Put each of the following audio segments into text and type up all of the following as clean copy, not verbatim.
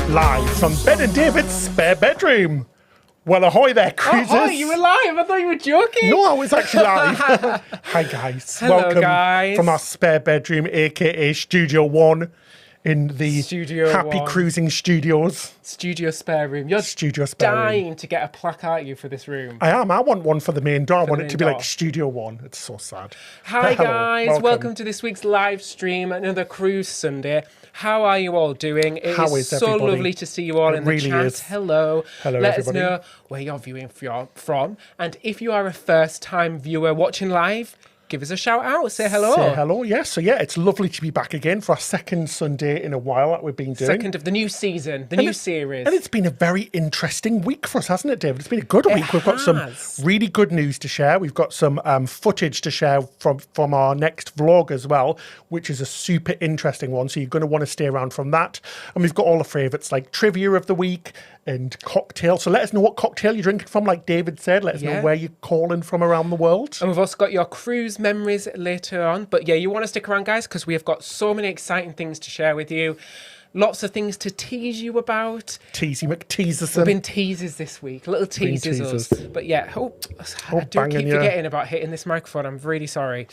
live from Ben and David's spare bedroom. Well, ahoy there, cruisers. Oh, you were live. I thought you were joking. No, I was actually live. Hi, guys. Hello, welcome guys. from our spare bedroom, a.k.a. Studio One in the Studio Happy One. Cruising Studios. Studio spare room. You're Studio spare room. dying to get a plaque, aren't you, for this room? I am. I want one for the main door. I want it main to be door. like Studio One. It's so sad. Hi, Hello, guys. Welcome to this week's live stream, another Cruise Sunday. How are you all doing? It How is is so everybody? lovely to see you all It in the really chat. is. Hello. Hello, Let everybody. us know where you're viewing from. And if you are a first-time viewer watching live, give us a shout out. Say hello. Say hello, yes. So, yeah, it's lovely to be back again for our second Sunday in a while that we've been doing. Second of the new season, the new series. And it's been a very interesting week for us, hasn't it, David? It's been a good week. We've got some has. really good news to share. We've got some footage to share from our next vlog as well, which is a super interesting one. So you're going to want to stay around from that. And we've got all the favourites like trivia of the week and cocktail. So let us know what cocktail you're drinking from, like David said. Let us know where you're calling from around the world. And we've also got your cruise memories later on. But yeah, you want to stick around, guys, because we have got so many exciting things to share with you. Lots of things to tease you about. Teasy McTeaserson. We've been teasers this week. Little teasers us. But yeah, I do banging keep you. forgetting about hitting this microphone. I'm really sorry.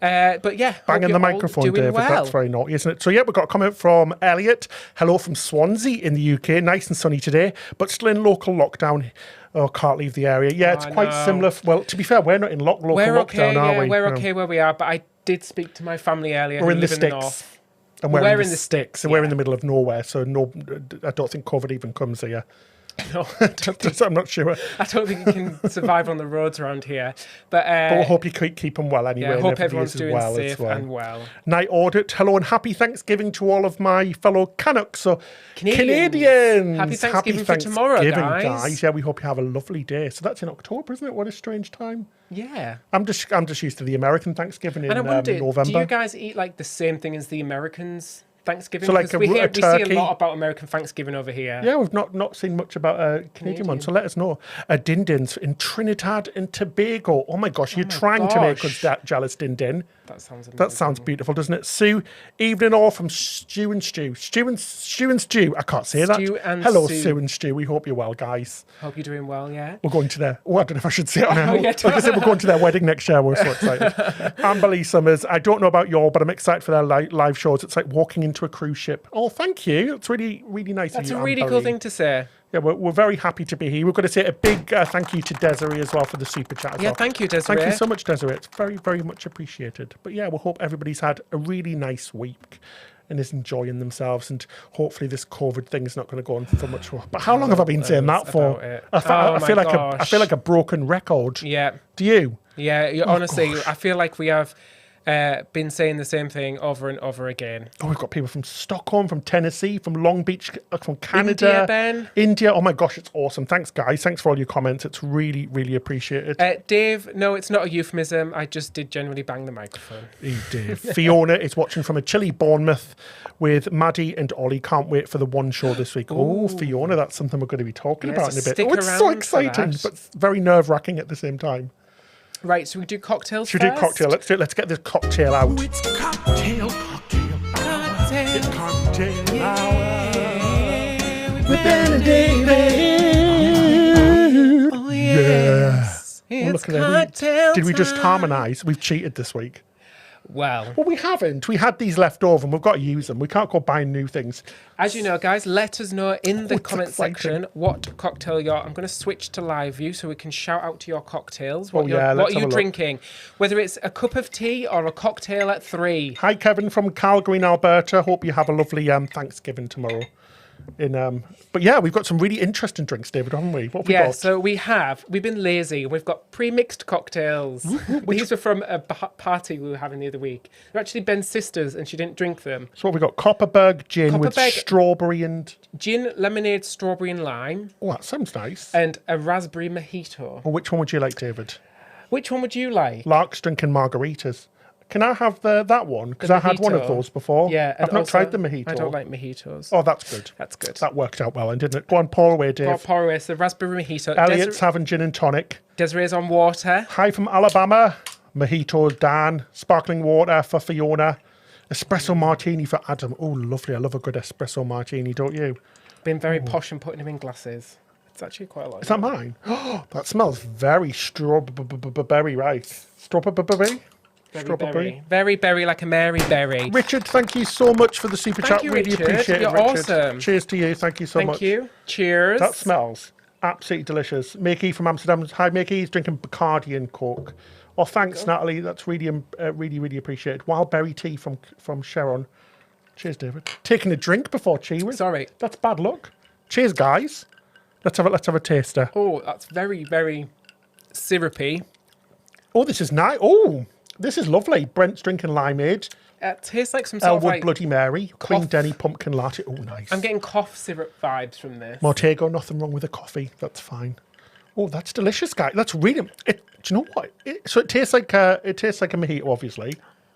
But yeah, Banging the microphone, David. Well. That's very naughty, isn't it? So, yeah, we've got a comment from Elliot. Hello from Swansea in the UK. Nice and sunny today, but still in local lockdown. Oh, can't leave the area. Yeah, it's quite similar. Well, to be fair, we're not in local lockdown, are we? We're okay where we are, but I did speak to my family earlier. We're who in the live sticks. north. And we're in the sticks. And we're in the middle of nowhere, so no, I don't think COVID even comes here. No, I'm not sure. I don't think you can survive on the roads around here. But we'll hope you keep them well anyway. Yeah, I and hope everybody everyone's is doing well safe as well. and well. Night Audit. Hello and happy Thanksgiving to all of my fellow Canucks. So Canadians. Happy Thanksgiving for tomorrow, guys. Yeah, we hope you have a lovely day. So that's in October, isn't it? What a strange time. Yeah. I'm just used to the American Thanksgiving in And I wonder, November. do you guys eat like the same thing as the Americans' Thanksgiving? So, like because we see turkey. a lot about American Thanksgiving over here. Yeah, we've not seen much about Canadian one, so let us know. Din-dins in Trinidad and Tobago. Oh my gosh, you're trying to make us jealous, Din-din. That sounds amazing. That sounds beautiful, doesn't it? Sue, evening all from Stew and Stew. Stew and Stew. I can't say Stew that. and Hello, Sue. Sue and Stew. We hope you're well, guys. Hope you're doing well, yeah? We're going to their... Oh, I don't know if I should say it on air. yeah, Like I said, we're going to their wedding next year. We're so excited. Amber Lee Summers. I don't know about y'all, but I'm excited for their live shows. It's like walking into a cruise ship. Oh, thank you. It's really, really nice That's of you, a really Amber cool Lee. thing to say. Yeah, we're very happy to be here. We're going to say a big thank you to Desiree as well for the super chat as well. Thank you, Desiree. Thank you so much, Desiree. It's very, very much appreciated. But yeah, we hope everybody's had a really nice week and is enjoying themselves. And hopefully this COVID thing is not going to go on for much more. But how long have I been saying that for? I feel like a broken record. Yeah. Do you? Yeah, honestly, I feel like we have been saying the same thing over and over again. Oh, we've got people from Stockholm, from Tennessee, from Long Beach, from Canada. India, Ben. India. Oh my gosh, it's awesome. Thanks, guys. Thanks for all your comments. It's really, really appreciated. Dave, no, it's not a euphemism. I just did generally bang the microphone. You did. Fiona is watching from a chilly Bournemouth with Maddie and Ollie. Can't wait for the one show this week. Oh, Fiona, that's something we're going to be talking about in a bit. stick Oh, it's so around for exciting, that. but very nerve-wracking at the same time. Right, so we do cocktails Should we do first? cocktail? Let's do it. Let's get this cocktail out. Oh, it's cocktail hour. It's cocktail hour. With Ben and David. Oh, yes. Oh, It's look at that. cocktail Did we just time. harmonise? We've cheated this week. Well, Well, we haven't. We had these left over and we've got to use them. We can't go buying new things. as you know, guys, let us know in the it's comment exciting. section what cocktail you're... I'm going to switch to live view so we can shout out to your cocktails. Oh, yeah, let's What are have you a look. drinking? Whether it's a cup of tea or a cocktail at 3. Hi, Kevin from Calgary, in Alberta. Hope you have a lovely Thanksgiving tomorrow. But yeah, we've got some really interesting drinks, David, haven't we? What have we Yeah, got? so we've been lazy. We've got pre-mixed cocktails. These were from a party we were having the other week. They're actually Ben's sisters, and she didn't drink them. So what have we got? Copperberg gin with Copperberg- strawberry and... Gin, lemonade, strawberry and lime, Oh, that sounds nice. and a raspberry mojito. Well, which one would you like, David? Which one would you like? Lark's drinking margaritas. Can I have that one? Because I had one of mojito. those before. Yeah, I've and not also, tried the mojito. I don't like mojitos. Oh, that's good. That's good. That worked out well, didn't it? Go on, pour away, Dave. Pour away, so raspberry mojito. Elliot's having gin and tonic. Desiree's on water. Hi from Alabama. Mojito, Dan. Sparkling water for Fiona. Espresso martini for Adam. Oh, lovely. I love a good espresso martini, don't you? Been very posh and putting them in glasses. It's actually quite a lot. Is that mine? Oh, that smells very strawberry rice. Strawberry? Very berry, like a Mary berry. Richard, thank you so much for the super chat. you, Really Richard. appreciate You're it, Richard. awesome. Cheers to you. Thank you so much. Thank you. Cheers. That smells absolutely delicious. Mickey from Amsterdam. Hi, Mickey. He's drinking Bacardi and Coke. Oh, thanks, Natalie. That's really appreciated. Wild berry tea from Sharon. Cheers, David. Taking a drink before cheers. Sorry. That's bad luck. Cheers, guys. Let's have a taster. Oh, that's very, very syrupy. Oh, this is nice. Oh, this is lovely. Brent's drinking limeade. It tastes like some sort Elwood of like... Bloody Mary. Queen cough. Denny pumpkin latte. Oh, nice. I'm getting cough syrup vibes from this. Mortego, nothing wrong with the coffee. That's fine. Oh, that's delicious, guys. That's really. Do you know what? So it tastes like a mojito, obviously.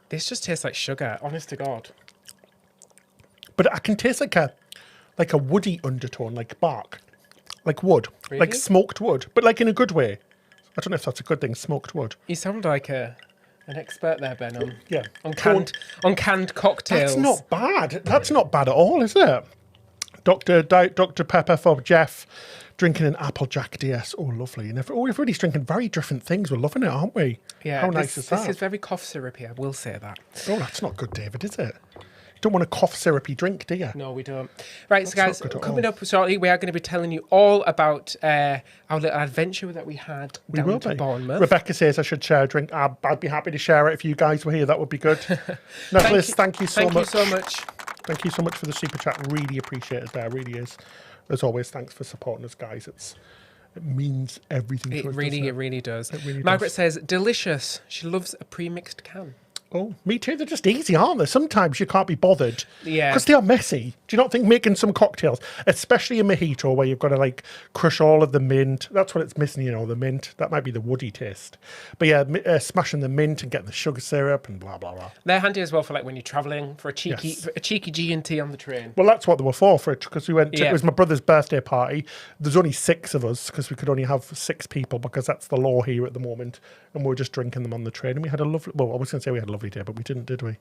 This just tastes like sugar, honest to God. But I can taste like a woody undertone, like bark, like wood, Really? like smoked wood, but like in a good way. I don't know if that's a good thing. Smoked wood. You sound like an expert there, Ben, on canned cocktails. That's not bad. That's not bad at all, is it? Dr. Pepper for Jeff, drinking an Apple Jack DS. Oh, lovely. And everybody's drinking very different things. We're loving it, aren't we? Yeah. How nice is that? This is very cough syrupy, I will say that. Oh, that's not good, David, is it? Don't want a cough syrupy drink, do you? No, we don't. Right, so guys, not good at coming all. up shortly, we are going to be telling you all about our little adventure that we had down to Bournemouth. Rebecca says I should share a drink. I'd be happy to share it if you guys were here. That would be good. Nicholas, thank you so much. Thank you so much. Thank you so much for the super chat. Really appreciate it. There really is. As always, thanks for supporting us, guys. It means everything to us. It really does. It really Margaret does. says, delicious. She loves a pre-mixed can. Oh, me too. They're just easy, aren't they? Sometimes you can't be bothered. Yeah. Because they are messy. Do you not think making some cocktails, especially a mojito where you've got to like crush all of the mint, that's what it's missing, the mint. That might be the woody taste. But yeah, smashing the mint and getting the sugar syrup and blah, blah, blah. They're handy as well for like when you're travelling, for a cheeky G&T on the train. Well, that's what they were for it, because we went to, Yeah. it was my brother's birthday party. There's only 6 of us because we could only have 6 people because that's the law here at the moment. And we were just drinking them on the train. And we had a lovely, well, I was going to say we had a lovely day, but we didn't, did we?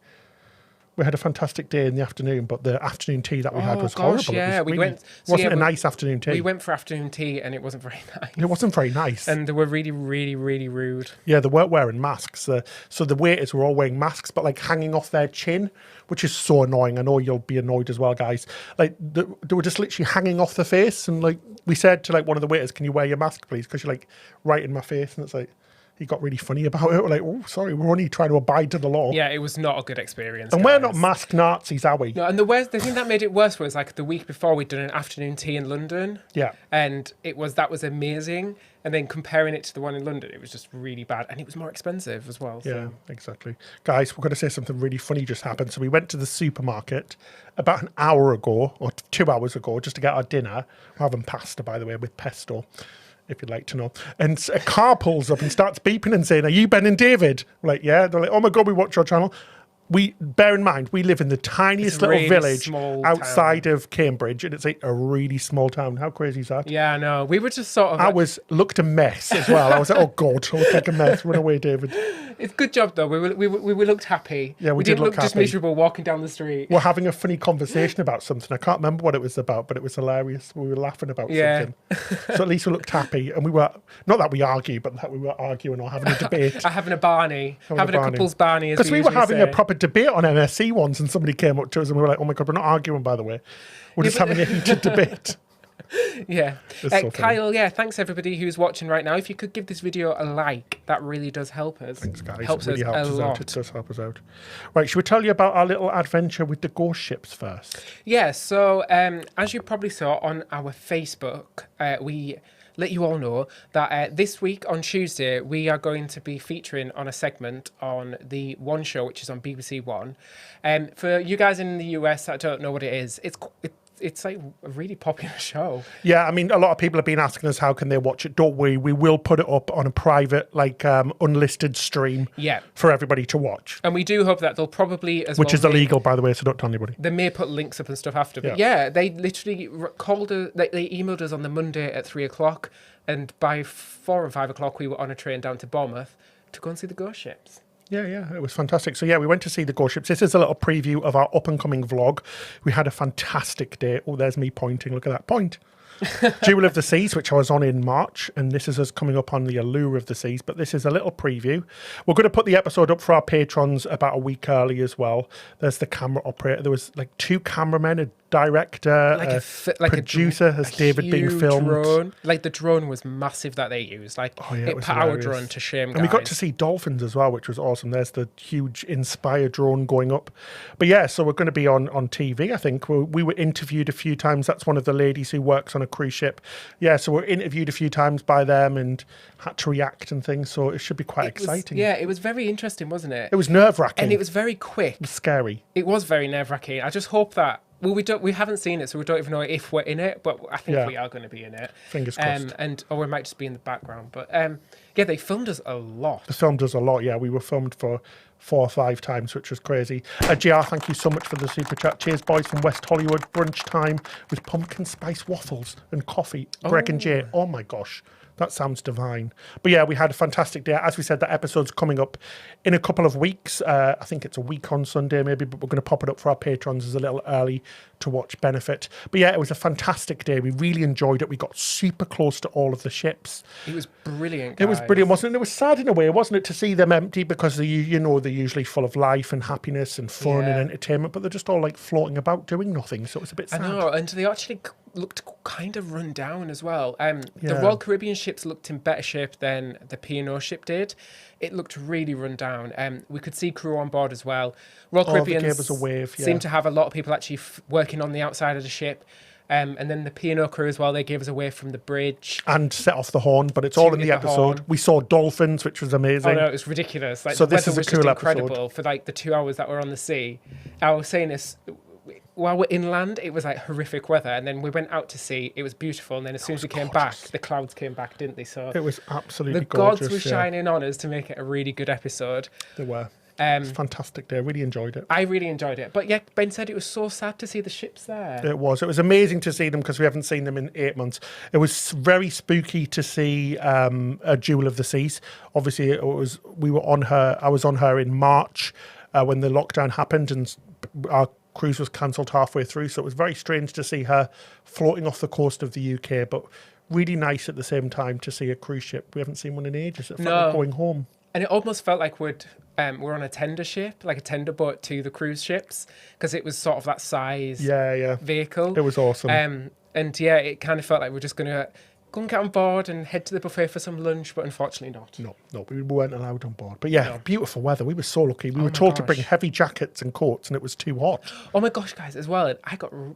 We had a fantastic day in the afternoon, but the afternoon tea that we had was horrible. Yeah, It wasn't a nice afternoon tea. We went for afternoon tea and it wasn't very nice. It wasn't very nice. And they were really rude. Yeah, they weren't wearing masks. So the waiters were all wearing masks, but like hanging off their chin, which is so annoying. I know you'll be annoyed as well, guys. Like they were just literally hanging off the face. And like we said to like one of the waiters, can you wear your mask, please? Because you're like right in my face. And it's like, he got really funny about it. We're like, oh, sorry, we're only trying to abide to the law. Yeah, it was not a good experience. And we're not mask Nazis, are we? No, and the thing that made it worse was like the week before we'd done an afternoon tea in London. Yeah. And that was amazing. And then comparing it to the one in London, it was just really bad. And it was more expensive as well. Yeah, So. exactly. Guys, we're going to say something really funny just happened. So we went to the supermarket about an hour ago, or 2 hours ago, just to get our dinner. We're having pasta, by the way, with pesto, if you'd like to know. And a car pulls up and starts beeping and saying, are you Ben and David? We're like, yeah. They're like, oh my God, we watch your channel. Bear in mind, we live in the tiniest little really village small outside of Cambridge, and it's like a really small town. How crazy is that? Yeah, no, we were just sort of... looked a mess as well. I was like, oh God, I look like a mess. Run away, David. It's a good job, though. We looked happy. Yeah, we didn't did look just happy. miserable walking down the street. We're having a funny conversation about something. I can't remember what it was about, but it was hilarious. We were laughing about something. So at least we looked happy. And we were, not that we argue, but that we were arguing or having a debate. Having a Barney. Having a couple's Barney, as Because we were usually having say. a proper debate on MSC once, and somebody came up to us and we were like, oh my God, we're not arguing, by the way. We're just having a heated debate. Yeah. So funny. Kyle, thanks everybody who's watching right now. If you could give this video a like, that really does help us. Thanks, guys. Helps It really us helps a us lot. out. It does help us out. Right, should we tell you about our little adventure with the ghost ships first? Yeah, so as you probably saw on our Facebook, we let you all know that this week on Tuesday, we are going to be featuring on a segment on the One Show, which is on BBC One. For you guys in the US that don't know what it is, it's like a really popular show. Yeah, I mean, a lot of people have been asking us how can they watch it. Don't we? We will put it up on a private, like, unlisted stream for everybody to watch. And we do hope that they'll probably Which is illegal, by the way, so don't tell anybody. They may put links up and stuff after. But yeah, they literally called us, they emailed us on the Monday at 3:00. And by 4 or 5 o'clock, we were on a train down to Bournemouth to go and see the ghost ships. Yeah, it was fantastic. So, yeah, we went to see the ghost ships. This is a little preview of our up-and-coming vlog. We had a fantastic day. Oh, there's me pointing. Look at that point. Jewel of the Seas, which I was on in March, and this is us coming up on the Allure of the Seas, but this is a little preview. We're going to put the episode up for our patrons about a week early as well. There's the camera operator. There was like 2 cameramen, a director, producer, as David being filmed. Drone. Like the drone was massive that they used. Like it put our drone to shame, guys. And we got to see dolphins as well, which was awesome. There's the huge Inspire drone going up. But yeah, so we're going to be on TV, I think. We were interviewed a few times. That's one of the ladies who works on a cruise ship. Yeah, so we're interviewed a few times by them and had to react and things. So it should be quite exciting. It was very interesting, wasn't it? It was nerve-wracking. And it was very quick. It was scary. It was very nerve-wracking. I just hope that... Well, we haven't seen it, so we don't even know if we're in it, but I think we are going to be in it. Fingers crossed. Or we might just be in the background. But they filmed us a lot. They filmed us a lot, yeah. We were filmed for 4 or 5 times, which was crazy. JR, thank you so much for the super chat. Cheers, boys, from West Hollywood. Brunch time with pumpkin spice waffles and coffee. Greg and Jay. Oh my gosh. That sounds divine. But yeah, we had a fantastic day. As we said, that episode's coming up in a couple of weeks. I think it's a week on Sunday maybe, but we're going to pop it up for our patrons as a little early to watch benefit. But yeah, it was a fantastic day. We really enjoyed it. We got super close to all of the ships. It was brilliant, guys. It was brilliant, wasn't it? It was sad in a way, wasn't it, to see them empty because they're usually full of life and happiness and fun and entertainment, but they're just all like floating about doing nothing. So it was a bit sad. I know, and they actually looked kind of run down as well. The Royal Caribbean ships looked in better shape than the P&O ship did. It looked really run down. We could see crew on board as well. Royal Caribbean gave us a wave, seemed to have a lot of people actually working on the outside of the ship. And then the P&O crew as well, they gave us a wave from the bridge. And set off the horn, but it's all in the episode. We saw dolphins, which was amazing. Oh no, it was ridiculous. Like, so the this is weather was a cool just incredible episode. for like the 2 hours that we're on the sea. I was saying this... While we're inland, it was like horrific weather, and then we went out to sea. It was beautiful, and then as soon as we came back, the clouds came back, didn't they? So it was absolutely the gorgeous. gods were shining on us to make it a really good episode. They were. It was a fantastic day. I really enjoyed it. I really enjoyed it. But yeah, Ben said it was so sad to see the ships there. It was. It was amazing to see them because we haven't seen them in 8 months. It was very spooky to see a Jewel of the Seas. Obviously, I was on her in March when the lockdown happened, and our cruise was cancelled halfway through, so it was very strange to see her floating off the coast of the UK, but really nice at the same time to see a cruise ship. We haven't seen one in ages. It felt like going home. And it almost felt like we're on a tender ship, like a tender boat to the cruise ships, because it was sort of that size vehicle. It was awesome. And yeah, it kind of felt like we're just going to go and get on board and head to the buffet for some lunch, but unfortunately not. No, we weren't allowed on board. But yeah, beautiful weather. We were so lucky. We were told to bring heavy jackets and coats, and it was too hot. Oh my gosh, guys! As well, I got a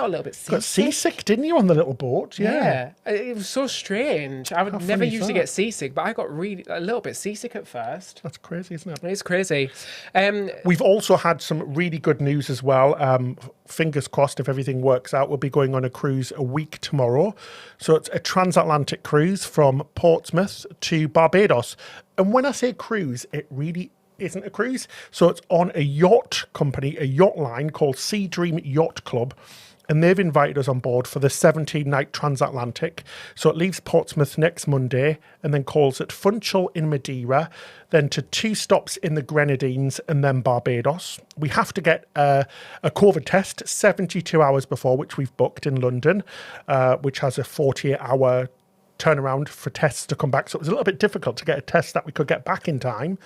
little bit seasick. Got seasick, didn't you, on the little boat? Yeah. It was so strange. I would never usually get seasick, but I got really a little bit seasick at first. That's crazy, isn't it? It's crazy. We've also had some really good news as well. Fingers crossed, if everything works out, we'll be going on a cruise a week tomorrow. So it's a transatlantic cruise from Portsmouth to Barbados. And when I say cruise, it really isn't a cruise. So it's on a yacht company, a yacht line called Sea Dream Yacht Club. And they've invited us on board for the 17-night transatlantic. So it leaves Portsmouth next Monday and then calls at Funchal in Madeira, then to 2 stops in the Grenadines and then Barbados. We have to get a COVID test 72 hours before, which we've booked in London, which has a 48-hour turnaround for tests to come back. So it was a little bit difficult to get a test that we could get back in time.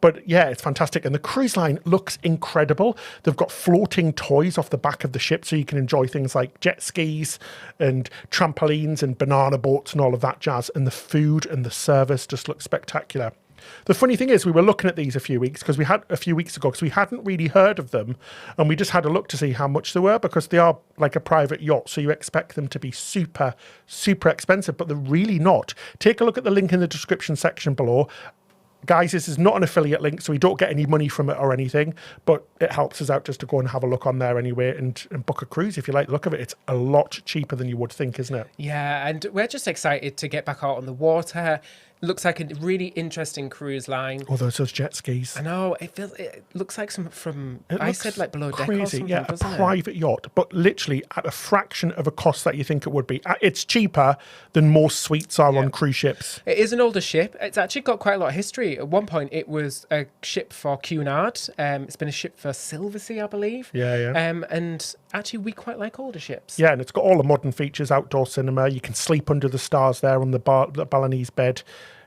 But yeah, it's fantastic. And the cruise line looks incredible. They've got floating toys off the back of the ship so you can enjoy things like jet skis and trampolines and banana boats and all of that jazz. And the food and the service just look spectacular. The funny thing is, we were looking at these a few weeks ago because we hadn't really heard of them, and we just had a look to see how much they were, because they are like a private yacht, so you expect them to be super, super expensive, but they're really not. Take a look at the link in the description section below. Guys, this is not an affiliate link, so we don't get any money from it or anything, but it helps us out just to go and have a look on there anyway and book a cruise if you like the look of it. It's a lot cheaper than you would think, isn't it? Yeah, and we're just excited to get back out on the water, Looks like a really interesting cruise line. Oh, those jet skis. I know, it looks like some from, It I looks said like below deck or crazy. something, Yeah, a doesn't it? private yacht, but literally at a fraction of a cost that you think it would be. It's cheaper than most suites are on cruise ships. It is an older ship. It's actually got quite a lot of history. At one point, it was a ship for Cunard. It's been a ship for Silversea, I believe. Yeah. And actually, we quite like older ships. Yeah, and it's got all the modern features, outdoor cinema. You can sleep under the stars there on the Balinese bed.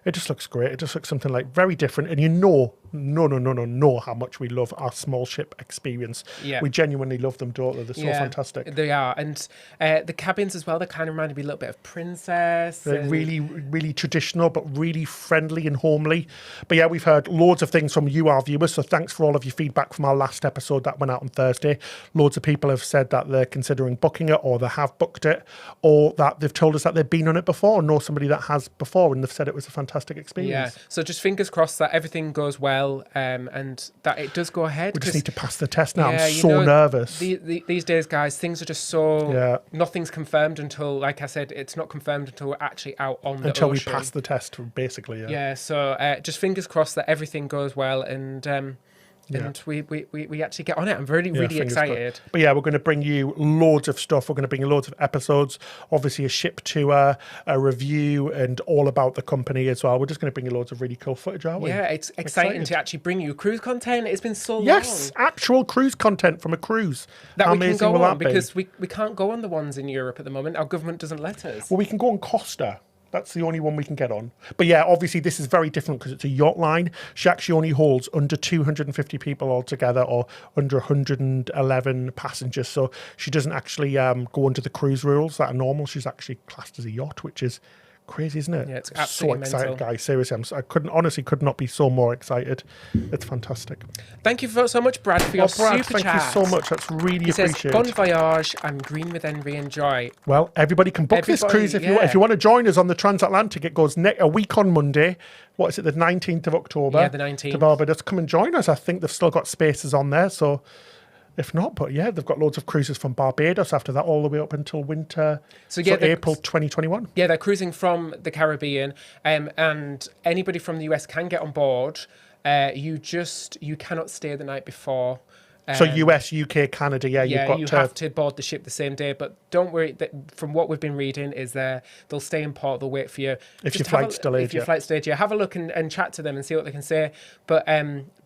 It just looks great. It just looks something like very different. And you know how much we love our small ship experience. Yeah. We genuinely love them, don't they? They're so fantastic. They are. And the cabins as well, they kind of remind me a little bit of Princess. They're really, really traditional, but really friendly and homely. But yeah, we've heard loads of things from you, our viewers. So thanks for all of your feedback from our last episode that went out on Thursday. Loads of people have said that they're considering booking it, or they have booked it, or that they've told us that they've been on it before, or know somebody that has before, and they've said it was a fantastic experience. Yeah. So just fingers crossed that everything goes well, and that it does go ahead. We just need to pass the test now. Yeah, I'm so nervous. These days, guys, things are just so... Nothing's confirmed until, like I said, it's not confirmed until we're actually out on the Until ocean. we pass the test, basically. Yeah, so just fingers crossed that everything goes well, and we actually get on it. I'm really excited. But yeah, we're going to bring you loads of stuff. We're going to bring you loads of episodes, obviously a ship tour, a review, and all about the company as well. We're just going to bring you loads of really cool footage, aren't we? Yeah, it's exciting to actually bring you cruise content. It's been so long. Yes, actual cruise content from a cruise. That How we can amazing go will on, that be? because we can't go on the ones in Europe at the moment. Our government doesn't let us. Well, we can go on Costa. That's the only one we can get on. But yeah, obviously this is very different because it's a yacht line. She actually only holds under 250 people altogether, or under 111 passengers. So she doesn't actually go under the cruise rules that are normal. She's actually classed as a yacht, which is crazy, isn't it? Yeah, it's so absolutely excited, mental. guys. Seriously, I could not be so more excited. It's fantastic. Thank you so much, Brad, for your Brad, super thank chat. you so much. That's really He says, appreciated. bon voyage, I'm green with envy and joy. Well, everybody can book this cruise if you want. If you want to join us on the transatlantic, it goes a week on Monday. What is it, the 19th of October? Yeah, the 19th. To Barbados. Come and join us. I think they've still got spaces on there, so if not, but yeah, they've got loads of cruises from Barbados after that, all the way up until winter. So April 2021. Yeah, they're cruising from the Caribbean, and anybody from the US can get on board. You cannot stay the night before. So US, UK, Canada, you have to board the ship the same day. But don't worry, from what we've been reading, is they'll stay in port, they'll wait for you. If your flight's delayed, have a look and chat to them and see what they can say. But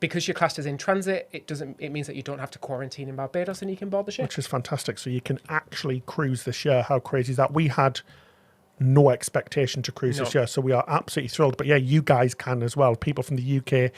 because your class is in transit, it means that you don't have to quarantine in Barbados and you can board the ship. Which is fantastic. So you can actually cruise this year. How crazy is that? We had no expectation to cruise this year, so we are absolutely thrilled. But yeah, you guys can as well. People from the UK,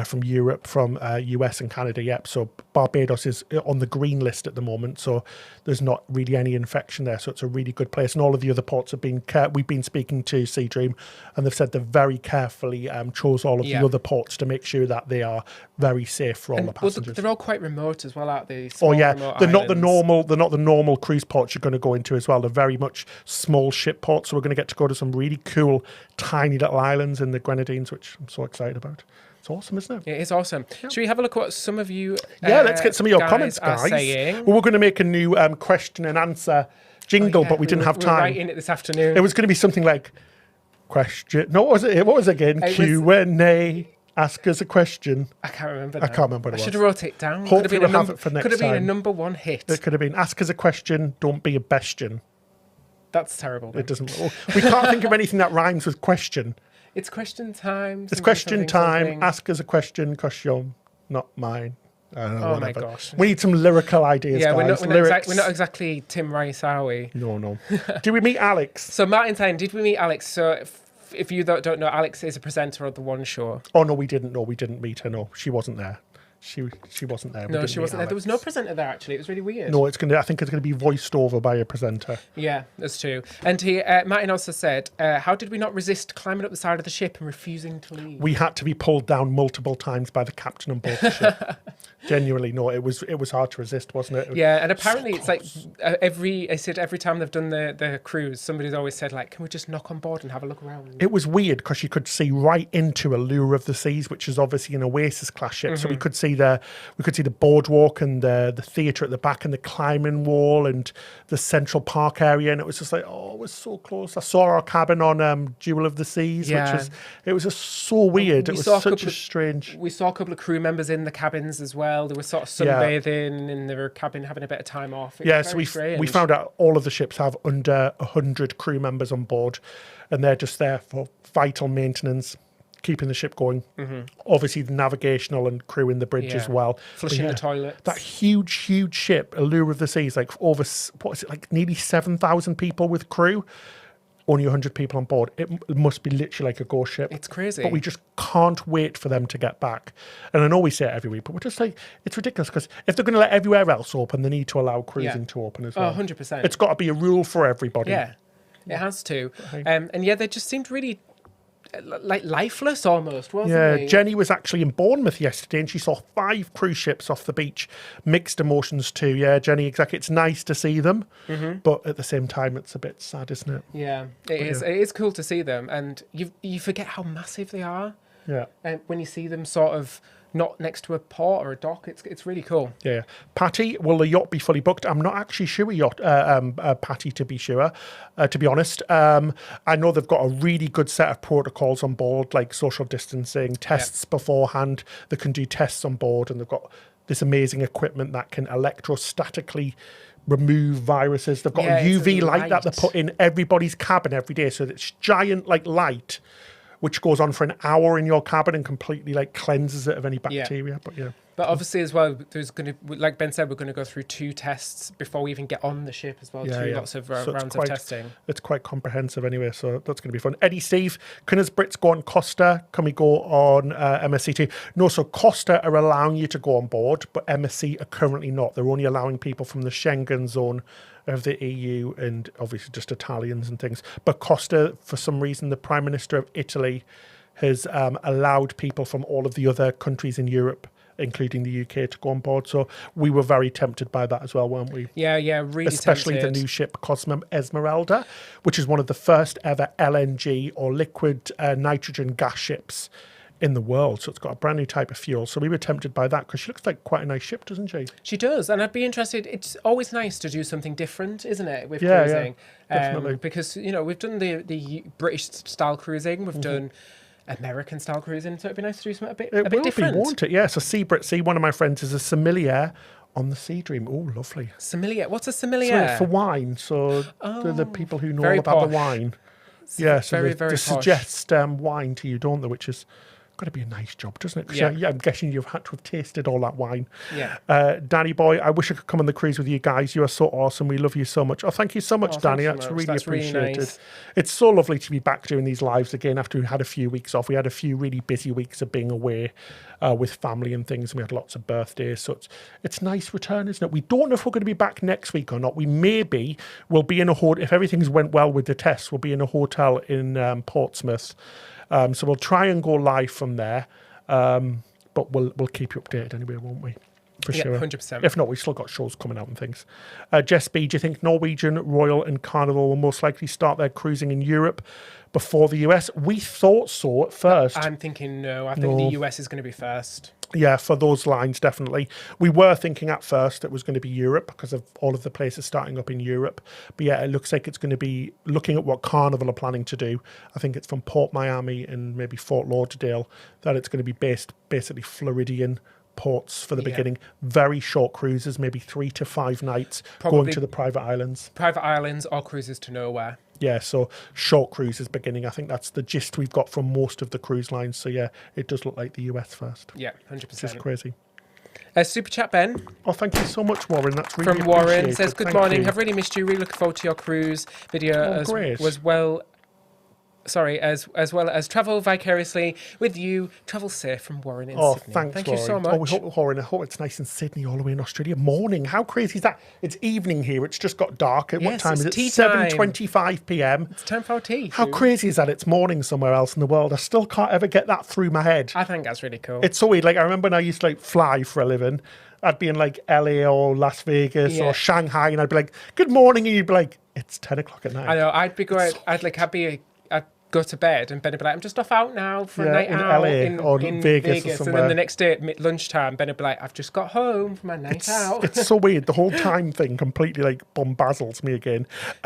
from Europe, from US and Canada. Yep. So Barbados is on the green list at the moment, so there's not really any infection there. So it's a really good place. And all of the other ports have been. We've been speaking to Sea Dream, and they've said they very carefully chose all of the other ports to make sure that they are very safe for all the passengers. They're all quite remote as well, aren't they? Oh yeah, they're not the normal cruise ports you're going to go into as well. They're very much small ship ports. So we're going to get to go to some really cool, tiny little islands in the Grenadines, which I'm so excited about. It's awesome, isn't it? It is awesome. Yep. Should we have a look at what some of you let's get some of your comments, guys. Saying? Well, we're going to make a new question and answer jingle, but we didn't have time. We're writing it this afternoon. It was going to be something like question. No, what was it? What was it again? Q&A. Ask us a question. I can't remember. I can't remember what it was. I should have wrote it down. Hopefully we'll have it for next time. Could have been a number one hit. It could have been ask us a question, don't be a bestion. That's terrible. It doesn't. We can't think of anything that rhymes with question. It's question time. It's question time. Ask us a question, not mine. I don't know, my gosh. We need some lyrical ideas, guys. We're not exactly Tim Rice, are we? No. Did we meet Alex? So Martin saying, did we meet Alex? So if you don't know, Alex is a presenter of the One Show. Oh no, we didn't. No, we didn't meet her. No, she wasn't there. She wasn't there. No, she wasn't there. There was no presenter there, actually. It was really weird. No, I think it's going to be voiced over by a presenter. Yeah, that's true. And Martin also said, how did we not resist climbing up the side of the ship and refusing to leave? We had to be pulled down multiple times by the captain on board the ship. Genuinely, no, it was hard to resist, wasn't it? Yeah, and apparently it's like every time they've done the cruise, somebody's always said, like, can we just knock on board and have a look around? It was weird because you could see right into Allure of the Seas, which is obviously an Oasis class ship. Mm-hmm. So we could see see the boardwalk and the theatre at the back and the climbing wall and the Central Park area, and it was just like, oh, it was so close. I saw our cabin on Jewel of the Seas, it was just so weird. It was such a strange. We saw a couple of crew members in the cabins as well. They were sort of sunbathing in their cabin, having a bit of time off. So we found out all of the ships have under 100 crew members on board, and they're just there for vital maintenance, keeping the ship going. Obviously, the navigational and crew in the bridge as well. Flushing the toilets. That huge ship, Allure of the Seas, like over, what is it, like nearly 7,000 people with crew, only 100 people on board. It must be literally like a ghost ship. It's crazy. But we just can't wait for them to get back. And I know we say it every week, but we're just like, it's ridiculous, because if they're going to let everywhere else open, they need to allow cruising to open as well. 100%. It's got to be a rule for everybody. Yeah, it has to. And they just seemed really like lifeless almost, wasn't they? Jenny was actually in Bournemouth yesterday and she saw 5 cruise ships off the beach. Mixed emotions too. Yeah, Jenny, exactly. It's nice to see them, but at the same time, it's a bit sad, isn't it? Yeah, it is. It is cool to see them, and you forget how massive they are. Yeah. And when you see them sort of not next to a port or a dock, it's really cool. Yeah. Patty, will the yacht be fully booked? I'm not actually sure Patty, to be sure, to be honest. I know they've got a really good set of protocols on board, like social distancing, tests beforehand. They can do tests on board, and they've got this amazing equipment that can electrostatically remove viruses. They've got a UV light that they put in everybody's cabin every day. So it's giant like light, which goes on for an hour in your cabin and completely like cleanses it of any bacteria. But obviously as well, there's going to, like Ben said, we're going to go through 2 tests before we even get on the ship as well. Lots of rounds of testing. It's quite comprehensive anyway, so that's going to be fun. Eddie, Steve, can us Brits go on Costa? Can we go on MSC too? No, so Costa are allowing you to go on board, but MSC are currently not. They're only allowing people from the Schengen zone of the EU and obviously just Italians and things. But Costa, for some reason, the Prime Minister of Italy has allowed people from all of the other countries in Europe, including the UK, to go on board. So we were very tempted by that as well, weren't we? Yeah, really Especially tempted. the new ship Cosmo Esmeralda, which is one of the first ever LNG or liquid nitrogen gas ships in the world. So it's got a brand new type of fuel. So we were tempted by that because she looks like quite a nice ship, doesn't she? She does. And I'd be interested. It's always nice to do something different, isn't it, with cruising? Yeah, definitely. Because, we've done the British style cruising. We've done American style cruising. So it'd be nice to do something a bit different. It will be, won't it? Yeah. So Sea, one of my friends is a sommelier on the Sea Dream. Oh, lovely. Sommelier. What's a sommelier? So for wine. So the people who know all about posh. the wine. Yeah, so very they suggest wine to you, don't they? Which is got to be a nice job, doesn't it? 'Cause, I'm guessing you've had to have tasted all that wine. Yeah. Danny boy, I wish I could come on the cruise with you guys. You are so awesome. We love you so much. Oh, thank you so much, Danny. That's really appreciated. Really nice. It's so lovely to be back doing these lives again after we had a few weeks off. We had a few really busy weeks of being away with family and things, and we had lots of birthdays. So it's nice return, isn't it? We don't know if we're going to be back next week or not. We'll be in a hotel. If everything's went well with the tests, we'll be in a hotel in Portsmouth. So we'll try and go live from there, but we'll keep you updated anyway, won't we? For sure. 100%. If not, we've still got shows coming out and things. Jess B, do you think Norwegian, Royal and Carnival will most likely start their cruising in Europe before the US? We thought so at first. I'm thinking no. I think the US is going to be first. Yeah, for those lines, definitely. We were thinking at first it was going to be Europe because of all of the places starting up in Europe. But yeah, it looks like it's going to be, looking at what Carnival are planning to do, I think it's from Port Miami and maybe Fort Lauderdale, that it's going to be based basically Floridian ports for the beginning. Very short cruises, maybe 3 to 5 nights, Probably going to the private islands. Private islands or cruises to nowhere. Yeah, so short cruises beginning. I think that's the gist we've got from most of the cruise lines. So yeah, it does look like the US first. Yeah, 100%. Just crazy. Super chat, Ben. Oh, thank you so much, Warren. That's really From Warren appreciated. says, good Thank morning. you. I've really missed you. Really looking forward to your cruise video as well as travel vicariously with you. Travel safe from Warren in Sydney. Thanks, Thank Warren. you so much. We hope, Warren, I hope it's nice in Sydney all the way in Australia. Morning. How crazy is that? It's evening here. It's just got dark. At what time is it? tea time. 7:25 p.m. It's time for our tea. How crazy is that? It's morning somewhere else in the world. I still can't ever get that through my head. I think that's really cool. It's so weird. Like, I remember when I used to fly for a living. I'd be in LA or Las Vegas or Shanghai, and I'd be like, "Good morning," and you'd be like, "It's 10 o'clock at night." I know. I'd be going. go to bed, and Ben would be like, I'm just off out now for Yeah, a night in out LA or in Vegas or and then somewhere. the next day at lunchtime, Ben would be like, I've just got home from my night out. It's so weird. The whole time thing completely like bombazzles me again.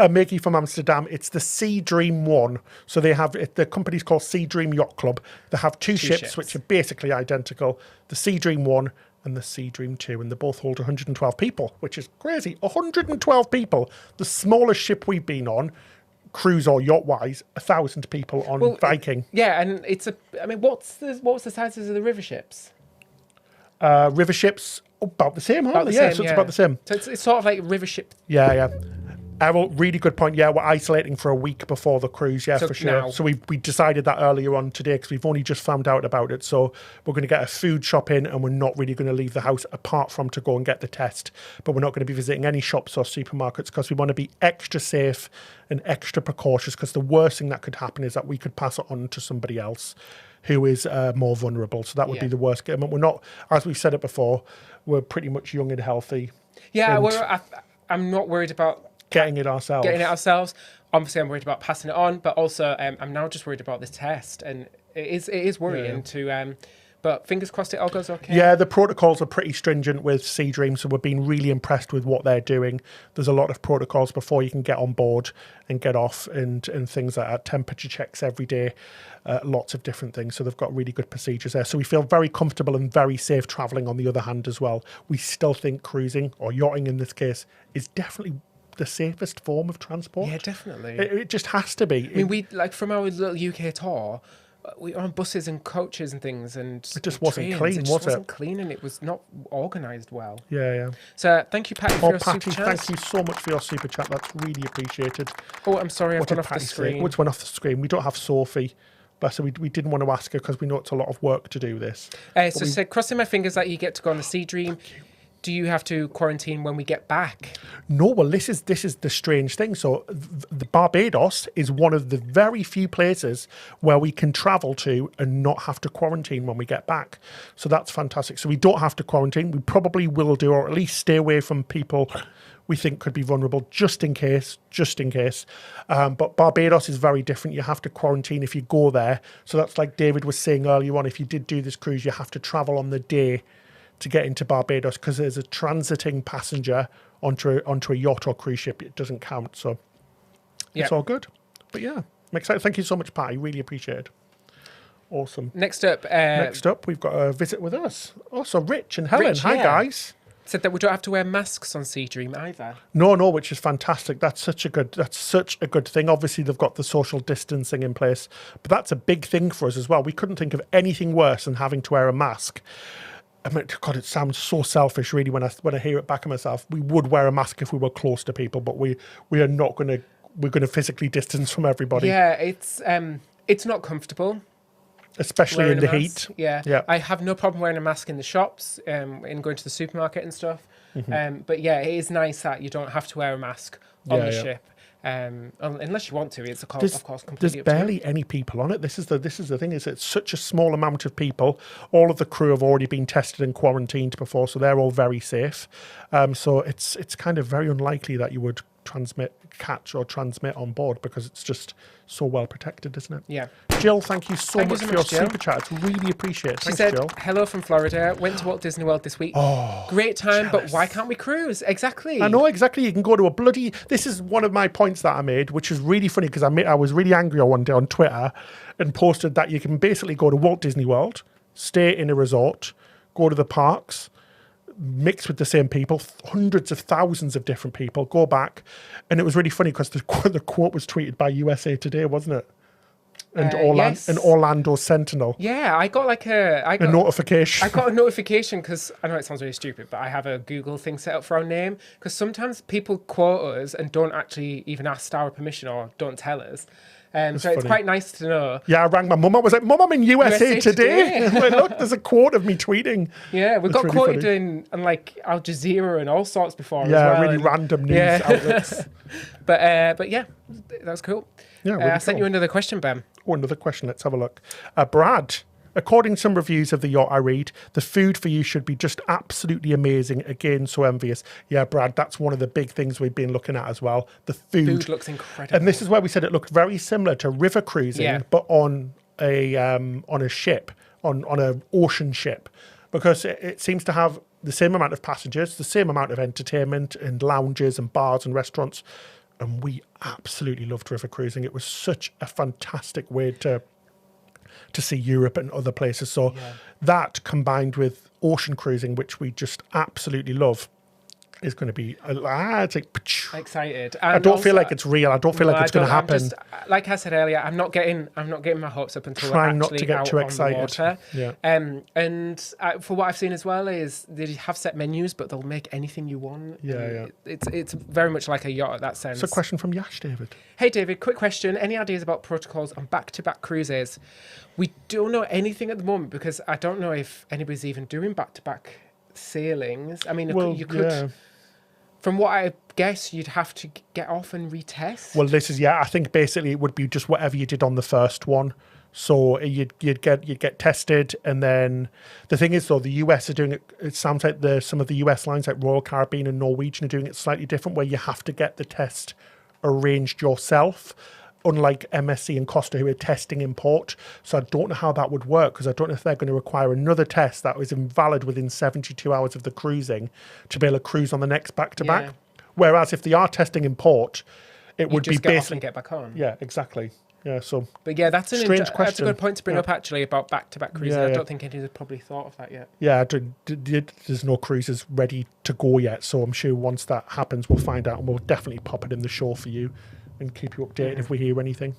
Maggie from Amsterdam, it's the Sea Dream 1. So they have, the company's called Sea Dream Yacht Club. They have two ships, which are basically identical. The Sea Dream 1 and the Sea Dream 2. And they both hold 112 people, which is crazy. 112 people. The smallest ship we've been on, cruise or yacht wise, 1,000 people on Viking. Yeah, and it's I mean, what's the sizes of the river ships? River ships, about the same, aren't they? So it's about the same. So it's sort of like river ship. Yeah. Errol, really good point. Yeah, we're isolating for a week before the cruise. Yeah, for sure. Now. So we decided that earlier on today because we've only just found out about it. So we're going to get a food shop in, and we're not really going to leave the house apart from to go and get the test. But we're not going to be visiting any shops or supermarkets because we want to be extra safe and extra precautious, because the worst thing that could happen is that we could pass it on to somebody else who is more vulnerable. So that would be the worst. I mean, we're not, as we've said it before, we're pretty much young and healthy. Yeah, I'm not worried about getting it ourselves. Obviously, I'm worried about passing it on, but also I'm now just worried about this test, and it is worrying to. But fingers crossed, it all goes okay. Yeah, the protocols are pretty stringent with Sea Dream, so we're being really impressed with what they're doing. There's a lot of protocols before you can get on board and get off, and things like that. Temperature checks every day, lots of different things. So they've got really good procedures there. So we feel very comfortable and very safe traveling. On the other hand, as well, we still think cruising, or yachting in this case, is definitely the safest form of transport. Yeah, definitely. It just has to be. I mean, we like from our little UK tour, we were on buses and coaches and things, and it just wasn't clean, it just wasn't clean, and it was not organised well. Yeah. So thank you, Patty, for your Patty, super chat. thank you so much for your super chat. That's really appreciated. Oh, I'm sorry, I've gone off the Patty screen. Which went off the screen? We don't have Sophie. Bless her. We didn't want to ask her because we know it's a lot of work to do this. So said, crossing my fingers that you get to go on the Sea Dream. Do you have to quarantine when we get back? No, well, this is the strange thing. So the Barbados is one of the very few places where we can travel to and not have to quarantine when we get back. So that's fantastic. So we don't have to quarantine. We probably will do, or at least stay away from people we think could be vulnerable, just in case. But Barbados is very different. You have to quarantine if you go there. So that's like David was saying earlier on, if you did do this cruise, you have to travel on the day to get into Barbados, because there's a transiting passenger onto a yacht or cruise ship. It doesn't count, so it's all good. But yeah, I'm excited. Thank you so much, Patty. Really appreciate it. Awesome. Next up, we've got a visit with us. Also, Rich and Helen. Rich, Hi, guys. Said that we don't have to wear masks on Sea Dream either. No, which is fantastic. That's such a good thing. Obviously, they've got the social distancing in place, but that's a big thing for us as well. We couldn't think of anything worse than having to wear a mask. I mean, God, it sounds so selfish, really, when I hear it back of myself. We would wear a mask if we were close to people, but we are not going to. We're going to physically distance from everybody. Yeah, it's not comfortable, especially in the heat. Yeah, I have no problem wearing a mask in the shops, in going to the supermarket and stuff. But yeah, it is nice that you don't have to wear a mask on the ship. Unless you want to, it's of course completely there's up to barely you. Any people on it. This is the thing, is it's such a small amount of people. All of the crew have already been tested and quarantined before, so they're all very safe. So it's kind of very unlikely that you would catch or transmit on board, because it's just so well protected, isn't it? Yeah. Jill, thank you so much for your Jill. super chat. It's really appreciated. She Thanks, said, Jill. hello from Florida. Went to Walt Disney World this week. Oh, great time, but why can't we cruise? Exactly. I know, exactly. You can go to this is one of my points that I made, which is really funny, because I was really angry one day on Twitter and posted that you can basically go to Walt Disney World, stay in a resort, go to the parks, mix with the same people, hundreds of thousands of different people, go back. And it was really funny because the quote was tweeted by USA Today, wasn't it? And Orlando Sentinel. Yeah, I got a notification. I got a notification because I know it sounds really stupid, but I have a Google thing set up for our name, because sometimes people quote us and don't actually even ask our permission or don't tell us. So it's quite nice to know. Yeah, I rang my mum. I was like, Mum, I'm in USA Today. I'm like, look, there's a quote of me tweeting. Yeah, we got quoted in like Al Jazeera and all sorts before as well. Yeah, really random news outlets. But yeah, that was cool. Yeah, really I sent you another question, Ben. Oh, another question. Let's have a look. Brad According to some reviews of the yacht I read, the food for you should be just absolutely amazing. Again, so envious. Yeah, Brad, that's one of the big things we've been looking at as well. The food. Food looks incredible. And this is where we said it looked very similar to river cruising, but on a ship, on an ocean ship, because it seems to have the same amount of passengers, the same amount of entertainment and lounges and bars and restaurants. And we absolutely loved river cruising. It was such a fantastic way to see Europe and other places. So that combined with ocean cruising, which we just absolutely love, is going to be it's like, excited. I don't feel like it's real. I don't feel like it's going to happen. Like I said earlier, I'm not getting my hopes up until Trying we're not to get out too on excited. The water. Yeah. And for what I've seen as well is they have set menus, but they'll make anything you want. Yeah. It's very much like a yacht in that sense. So, a question from Yash, David. Hey David, quick question. Any ideas about protocols on back-to-back cruises? We don't know anything at the moment because I don't know if anybody's even doing back-to-back sailings. I mean, you could. Yeah. From what I guess, you'd have to get off and retest. Well, this is I think basically it would be just whatever you did on the first one. So you'd get tested, and then the thing is though, the US are doing it. It sounds like some of the US lines like Royal Caribbean and Norwegian are doing it slightly different, where you have to get the test arranged yourself. Unlike MSC and Costa, who are testing in port. So I don't know how that would work, because I don't know if they're going to require another test that was invalid within 72 hours of the cruising to be able to cruise on the next back-to-back. Yeah. Whereas if they are testing in port, it would be just get off basically... and get back on. Yeah, exactly. Yeah, so... But yeah, that's strange question. That's a good point to bring up, actually, about back-to-back cruising. Yeah, I don't think anyone's probably thought of that yet. Yeah, there's no cruises ready to go yet, so I'm sure once that happens, we'll find out, and we'll definitely pop it in the show for you and keep you updated if we hear anything.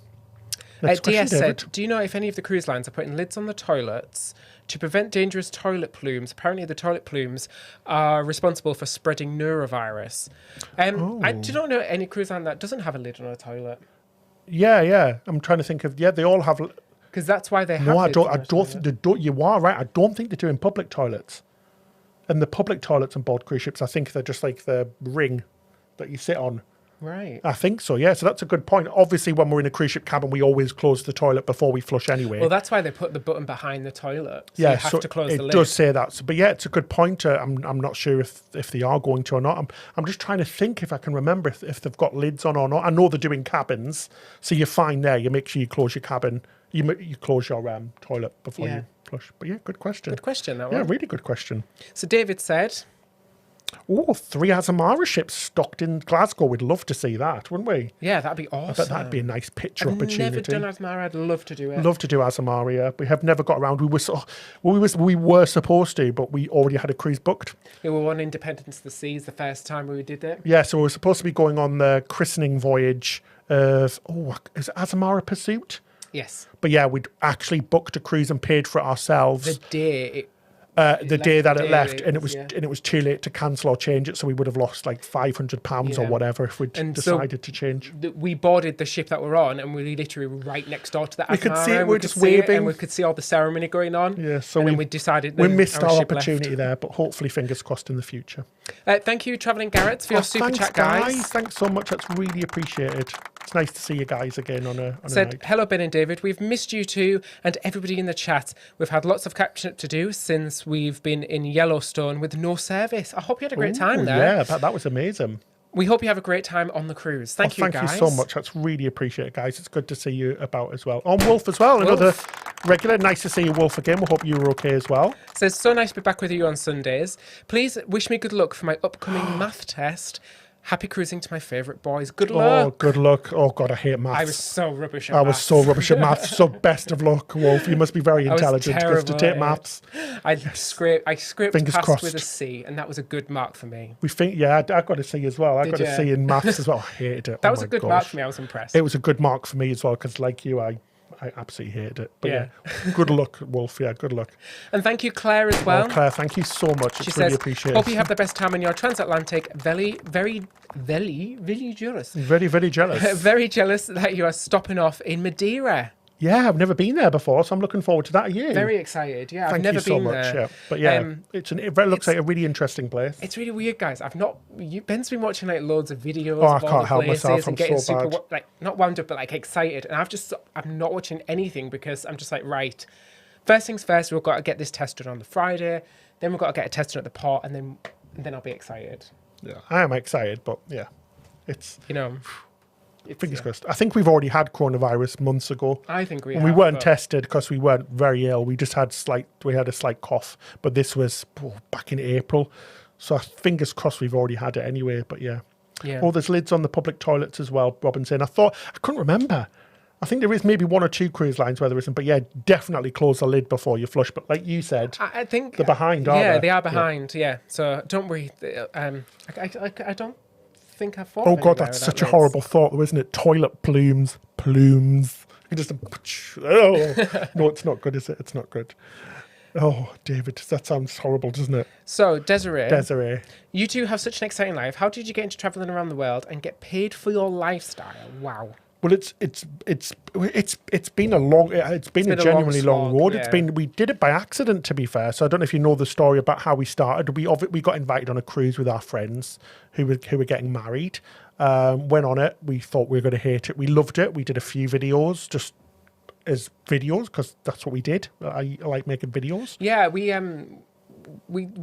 DS question, said, do you know if any of the cruise lines are putting lids on the toilets to prevent dangerous toilet plumes? Apparently the toilet plumes are responsible for spreading norovirus. I do not know any cruise line that doesn't have a lid on a toilet. Yeah. I'm trying to think of... Yeah, they all have... Because that's why they have No, lids on the toilet. you are right. I don't think they do in public toilets. And the public toilets on board cruise ships, I think they're just like the ring that you sit on. Right. I think so, yeah. So that's a good point. Obviously, when we're in a cruise ship cabin, we always close the toilet before we flush anyway. Well, that's why they put the button behind the toilet. So yeah, you have to close the lid. It does say that. So, but yeah, it's a good point. I'm not sure if they are going to or not. I'm just trying to think if I can remember if they've got lids on or not. I know they're doing cabins, so you're fine there. You make sure you close your cabin. You close your toilet before you flush. But yeah, good question. Good question, that one. Yeah, really good question. So David said... Oh, 3 Azamara ships stocked in Glasgow. We'd love to see that, wouldn't we? Yeah, that'd be awesome. I bet that'd be a nice picture opportunity. I've never done Azamara. I'd love to do it. Love to do Azamara, yeah. We have never got around. We were supposed to, but we already had a cruise booked. We were on Independence of the Seas the first time we did it. Yeah, so we were supposed to be going on the christening voyage of, is it Azamara Pursuit? Yes. But yeah, we'd actually booked a cruise and paid for it ourselves. The day the day that it left, and it was too late to cancel or change it, so we would have lost like £500 or whatever if we'd decided to change. We boarded the ship that we're on, and we literally were right next door to the Azamara. We could see it. We were just waving, and we could see all the ceremony going on. Yeah, so we decided we missed our opportunity there, but hopefully, fingers crossed in the future. Thank you, Travelling Garrett, for your super chat, guys. Thanks so much. That's really appreciated. It's nice to see you guys again on a night. Hello, Ben and David. We've missed you too, and everybody in the chat. We've had lots of catching up to do since we've been in Yellowstone with no service. I hope you had a great time there. Yeah, that was amazing. We hope you have a great time on the cruise. Thank you, guys. Thank you so much. That's really appreciated, guys. It's good to see you about as well. On Wolf as well, another regular. Nice to see you, Wolf, again. We hope you were okay as well. Says, so nice to be back with you on Sundays. Please wish me good luck for my upcoming math test. Happy cruising to my favourite boys. Good luck. Oh, good luck. Oh, God, I hate maths. I was so rubbish at maths. I was so rubbish at maths. So best of luck, Wolf. You must be very intelligent just to take maths. I scraped Fingers past crossed. with a C, and that was a good mark for me. I got a C as well. I got a C in maths as well. I hated it. That was a good mark for me. I was impressed. It was a good mark for me as well, because like you, I absolutely hated it. But yeah, good luck, Wolf. Yeah, good luck. And thank you, Claire, as well. Oh, Claire, thank you so much. It's really appreciated. Hope you have the best time in your transatlantic. Very jealous. Very, very jealous. Very jealous that you are stopping off in Madeira. Yeah, I've never been there before, so I'm looking forward to that. Yeah, very excited. Yeah, I've never been there. Yeah. But yeah, it looks like a really interesting place. It's really weird, guys. Ben's been watching like loads of videos. Oh, I can't help myself. I'm getting so bad. Not wound up, but like excited. And I'm not watching anything because I'm just like, right, first things first, we've got to get this tested on the Friday. Then we've got to get it tested at the port, and then I'll be excited. Yeah, I am excited, but yeah, it's fingers yeah. crossed. I think we've already had coronavirus months ago. I think we And have. we weren't but- tested because we weren't very ill. We just had a slight cough, but this was back in April. So fingers crossed we've already had it anyway. But yeah. Yeah. Oh, there's lids on the public toilets as well, Robin saying. I couldn't remember. I think there is maybe 1 or 2 cruise lines where there isn't, but yeah, definitely close the lid before you flush. But like you said, I think they're behind, aren't Yeah, they? they are behind. Yeah. So don't worry. I don't think I've thought. Oh of God, anywhere that's that such a lids. horrible thought, though, isn't it? Toilet plumes. You just oh no, it's not good, is it? It's not good. Oh, David, that sounds horrible, doesn't it? So Desiree, you two have such an exciting life. How did you get into traveling around the world and get paid for your lifestyle? Wow. Well, it's been a genuinely long slog, road. yeah. We did it by accident, to be fair. So I don't know if you know the story about how we started. We got invited on a cruise with our friends who were getting married. Went on it. We thought we were going to hate it. We loved it. We did a few videos just as videos because that's what we did. I like making videos. Yeah, we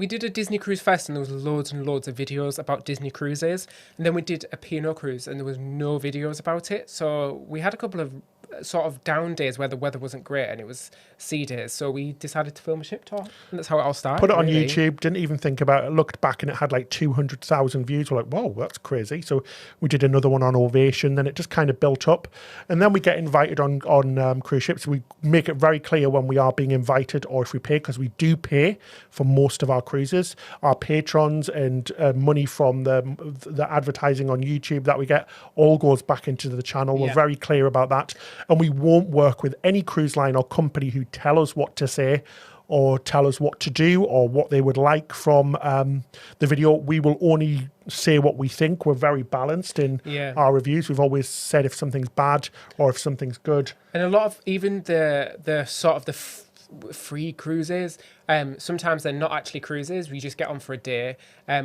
did a Disney cruise first, and there was loads and loads of videos about Disney cruises, and then we did a P&O cruise, and there was no videos about it. So we had a couple of sort of down days where the weather wasn't great and it was sea days. So we decided to film a ship tour, and that's how it all started. Put it on really. YouTube, didn't even think about it, looked back and it had like 200,000 views. We're like, whoa, that's crazy. So we did another one on Ovation, then it just kind of built up. And then we get invited on cruise ships. We make it very clear when we are being invited or if we pay, because we do pay for most of our cruises. Our patrons and money from the advertising on YouTube that we get all goes back into the channel. We're Yeah. very clear about that. And we won't work with any cruise line or company who tell us what to say or tell us what to do or what they would like from the video. We will only say what we think. We're very balanced in our reviews. We've always said if something's bad or if something's good. And a lot of even the sort of the free cruises, sometimes they're not actually cruises. We just get on for a day.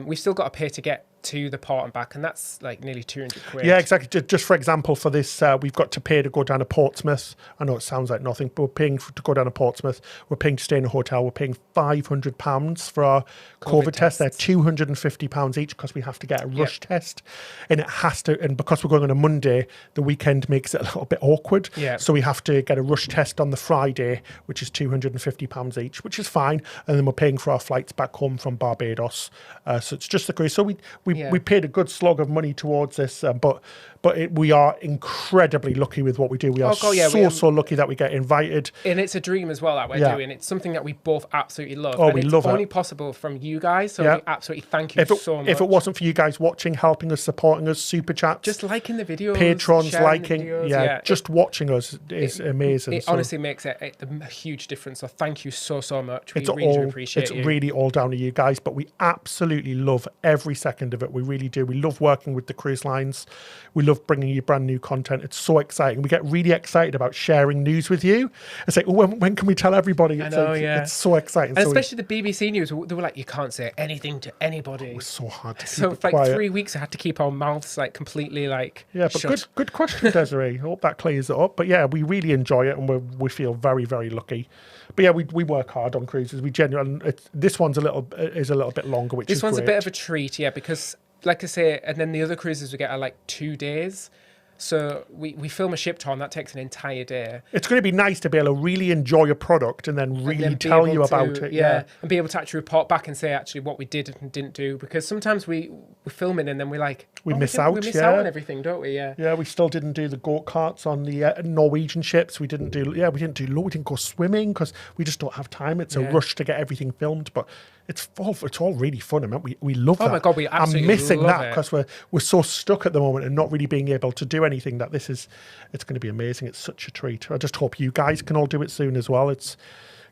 We've still got to pay to get to the port and back, and that's like nearly 200 quid. Yeah, exactly. Just for example, for this, we've got to pay to go down to Portsmouth. I know it sounds like nothing, but we're paying to go down to Portsmouth. We're paying to stay in a hotel. We're paying £500 for our COVID test. They're £250 each because we have to get a rush test, and it has to. And because we're going on a Monday, the weekend makes it a little bit awkward. Yeah. So we have to get a rush test on the Friday, which is £250 each, which is fine. And then we're paying for our flights back home from Barbados. So it's just the cruise. So we paid a good slog of money towards this, but we are incredibly lucky with what we do. We are so lucky that we get invited. And it's a dream as well that we're doing. It's something that we both absolutely love. Oh, and we it's love it. only possible from you guys. So we absolutely thank you so much. If it wasn't for you guys watching, helping us, supporting us, super chats, just liking the videos, patrons sharing the liking, videos, just watching us is amazing. It honestly makes a huge difference. So thank you so much. We It's really appreciate it. It's really all down to you guys, but we absolutely love every second of it. We really do. We love working with the cruise lines. We love bringing you brand new content. It's so exciting. We get really excited about sharing news with you. It's like, when can we tell everybody? It's so exciting. And so especially the BBC News, they were like, you can't say anything to anybody. It was so hard to So keep for it like quiet. 3 weeks, I had to keep our mouths like completely like Yeah, but shut. good question, Desiree. I hope that clears it up. But yeah, we really enjoy it, and we feel very, very lucky. But yeah, we work hard on cruises. We genuinely. This one's a little bit longer, which This is one's great. a bit of a treat, because like I say, and then the other cruises we get are like 2 days. So we film a ship tour and that takes an entire day. It's going to be nice to be able to really enjoy a product and then really tell you about it. Yeah, and be able to actually report back and say actually what we did and didn't do, because sometimes we're filming and then we're like we miss out. We miss out on everything, don't we? Yeah. Yeah, we still didn't do the go-karts on the Norwegian ships. We didn't go swimming because we just don't have time. It's a rush to get everything filmed, but it's all really fun. I mean, we love that. Oh my God, we absolutely I'm missing love that it. because we're so stuck at the moment and not really being able to do anything. That it's going to be amazing. It's such a treat. I just hope you guys can all do it soon as well. It's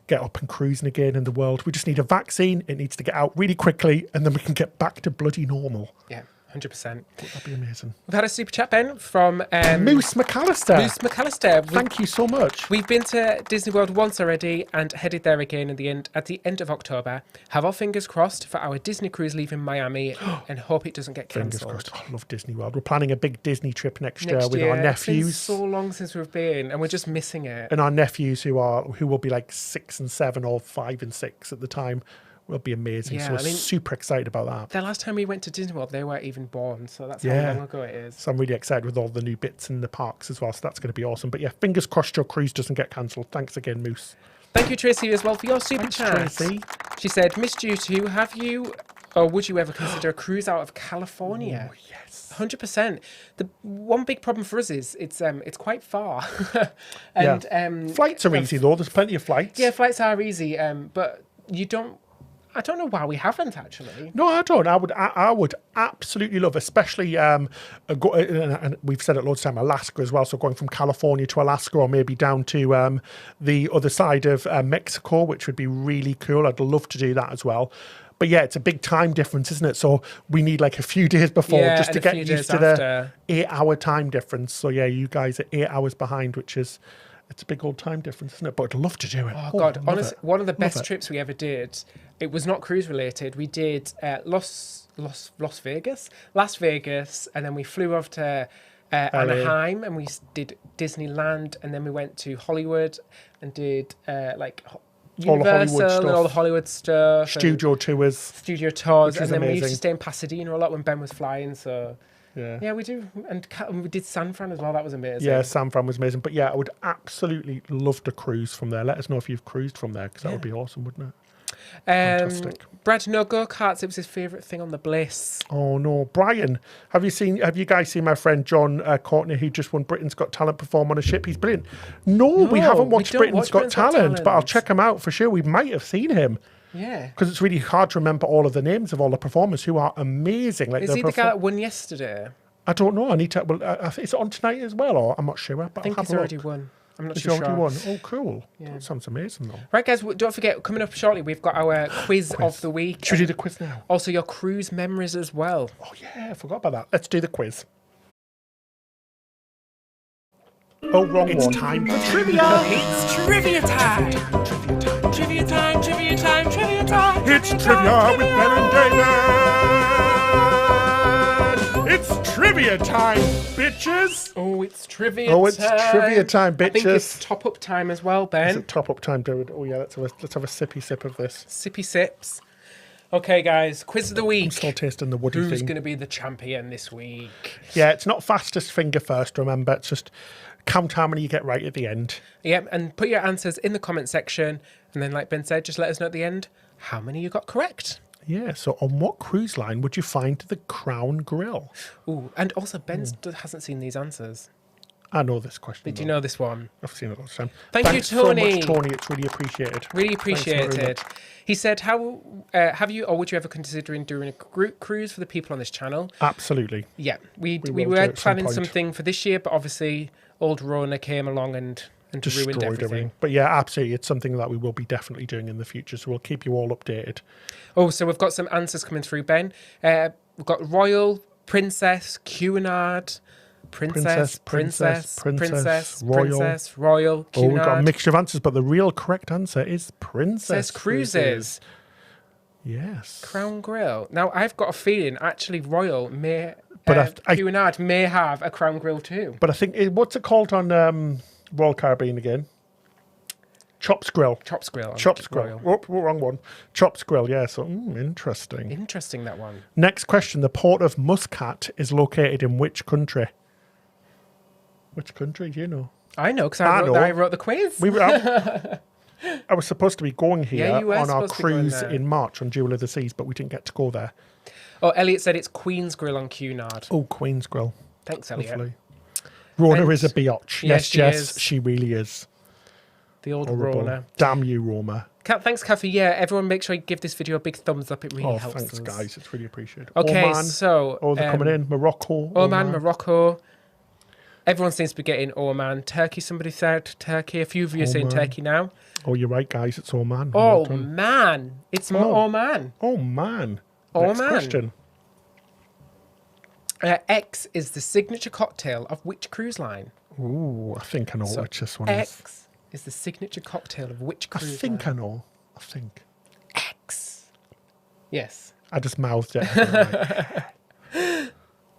get up and cruising again in the world. We just need a vaccine. It needs to get out really quickly, and then we can get back to bloody normal. Yeah, 100%. That'd be amazing. We've had a super chat, Ben, from Moose McAllister. Moose McAllister. Thank you so much. We've been to Disney World once already and headed there again at the end of October. Have our fingers crossed for our Disney cruise leaving Miami and hope it doesn't get Fingers cancelled. crossed. I love Disney World. We're planning a big Disney trip next year with our It's been nephews. so long since we've been and we're just missing it. And our nephews who will be like 6 and 7 or 5 and 6 at the time will be amazing. Yeah, So we're super excited about that. The last time we went to Disney World, they weren't even born, so that's how long ago it is. So I'm really excited with all the new bits in the parks as well. So that's going to be awesome. But yeah, fingers crossed your cruise doesn't get cancelled. Thanks again, Moose. Thank you, Tracy, as well for your super chat. Tracy. She said, "Missed you too. Have you, or would you ever consider a cruise out of California?" Oh, yes. 100%. The one big problem for us is it's quite far, and Flights are easy though. There's plenty of flights. yeah, flights are easy, but you don't. I don't know why we haven't actually. No, I don't. I would absolutely love, especially, and we've said it loads of time, Alaska as well. So going from California to Alaska, or maybe down to the other side of Mexico, which would be really cool. I'd love to do that as well. But yeah, it's a big time difference, isn't it? So we need like a few days before just to get used to the 8-hour time difference. So yeah, you guys are 8 hours behind, which is... It's a big old time difference, isn't it? But I'd love to do it. Oh, God. Honestly, one of the best trips we ever did, it was not cruise related. We did Las Vegas, and then we flew off to Anaheim and we did Disneyland, and then we went to Hollywood and did Universal and all the Hollywood stuff. Studio tours. And then we used to stay in Pasadena a lot when Ben was flying, so... Yeah, we do. And we did San Fran as well. That was amazing. Yeah, San Fran was amazing. But yeah, I would absolutely love to cruise from there. Let us know if you've cruised from there, because that would be awesome, wouldn't it? Fantastic. Brad, no go-karts. It was his favourite thing on the Bliss. Oh, no. Brian, have you guys seen my friend John Courtney, who just won Britain's Got Talent, perform on a ship? He's brilliant. No, we haven't watched Britain's Got Talent, but I'll check him out for sure. We might have seen him. Yeah. Because it's really hard to remember all of the names of all the performers who are amazing. Like, is he the guy that won yesterday? I don't know. I need to... Well, is it on tonight as well? Or I'm not sure. But I think he's already won. I'm not He's sure. already won. Oh, cool. Yeah. That sounds amazing, though. Right, guys, don't forget, coming up shortly, we've got our quiz of the week. Should we do the quiz now? Also, your cruise memories as well. Oh, yeah. I forgot about that. Let's do the quiz. Oh, wrong one. It's time for trivia. It's trivia time. Trivia time. Trivia time. Trivia time. It's trivia with Ben and David. It's trivia time, bitches. Oh, it's trivia time. Oh, it's trivia time, bitches. I think it's top-up time as well, Ben. Is it top-up time, David? Oh, yeah. Let's have a sippy sip of this. Sippy sips. Okay, guys, quiz of the week. I'm still tasting the woody Who's thing. going to be the champion this week? Yeah, it's not fastest finger first, remember. It's just... count how many you get right at the end. Yep, and put your answers in the comment section. And then, like Ben said, just let us know at the end how many you got correct. Yeah, so on what cruise line would you find the Crown Grill? Ooh, and also Ben hasn't seen these answers. I know this question. Did you know this one? I've seen it all the time. Thanks you, Tony. So much, Tony. It's really appreciated. Really appreciated. He said, "How have you, or would you ever consider doing a group cruise for the people on this channel?" Absolutely. Yeah, we were planning something for this year, but obviously old Rona came along and ruined everything. But yeah, absolutely, it's something that we will be definitely doing in the future. So we'll keep you all updated. Oh, so we've got some answers coming through, Ben. We've got Royal, Princess, Cunard. Princess, Royal, Cunard. Oh, we've got a mixture of answers, but the real correct answer is Princess Cruises. Yes. Crown Grill. Now, I've got a feeling actually Royal may, Cunard may have a Crown Grill too. But I think, what's it called on Royal Caribbean again? Chops Grill. Chops Grill. Oh, wrong one. Chops Grill, yeah. So, interesting. Interesting, that one. Next question. The port of Muscat is located in which country? Which country do you know? I know, because I wrote the quiz. I was supposed to be going here on our cruise in March on Jewel of the Seas, but we didn't get to go there. Oh, Elliot said it's Queen's Grill on Cunard. Oh, Queen's Grill. Thanks, Elliot. Lovely. Rona is a biatch. Yes, Jess, she really is. The old Rona. Damn you, Roma. Thanks, Kathy. Yeah, everyone make sure you give this video a big thumbs up. It really helps thanks, guys. It's really appreciated. Okay, Oman. so... Oh, they're coming in. Morocco. Oman, Morocco. Everyone seems to be getting Oman. Turkey, somebody said Turkey. A few of you are saying Turkey now. Oh, you're right, guys. It's Oman. Oh, man. It's Oman. Oh, man. Oman. Next question. X is the signature cocktail of which cruise line? Ooh, I think I know which this one is. X is the signature cocktail of which I cruise think line? I know. I think. X. Yes. I just mouthed it.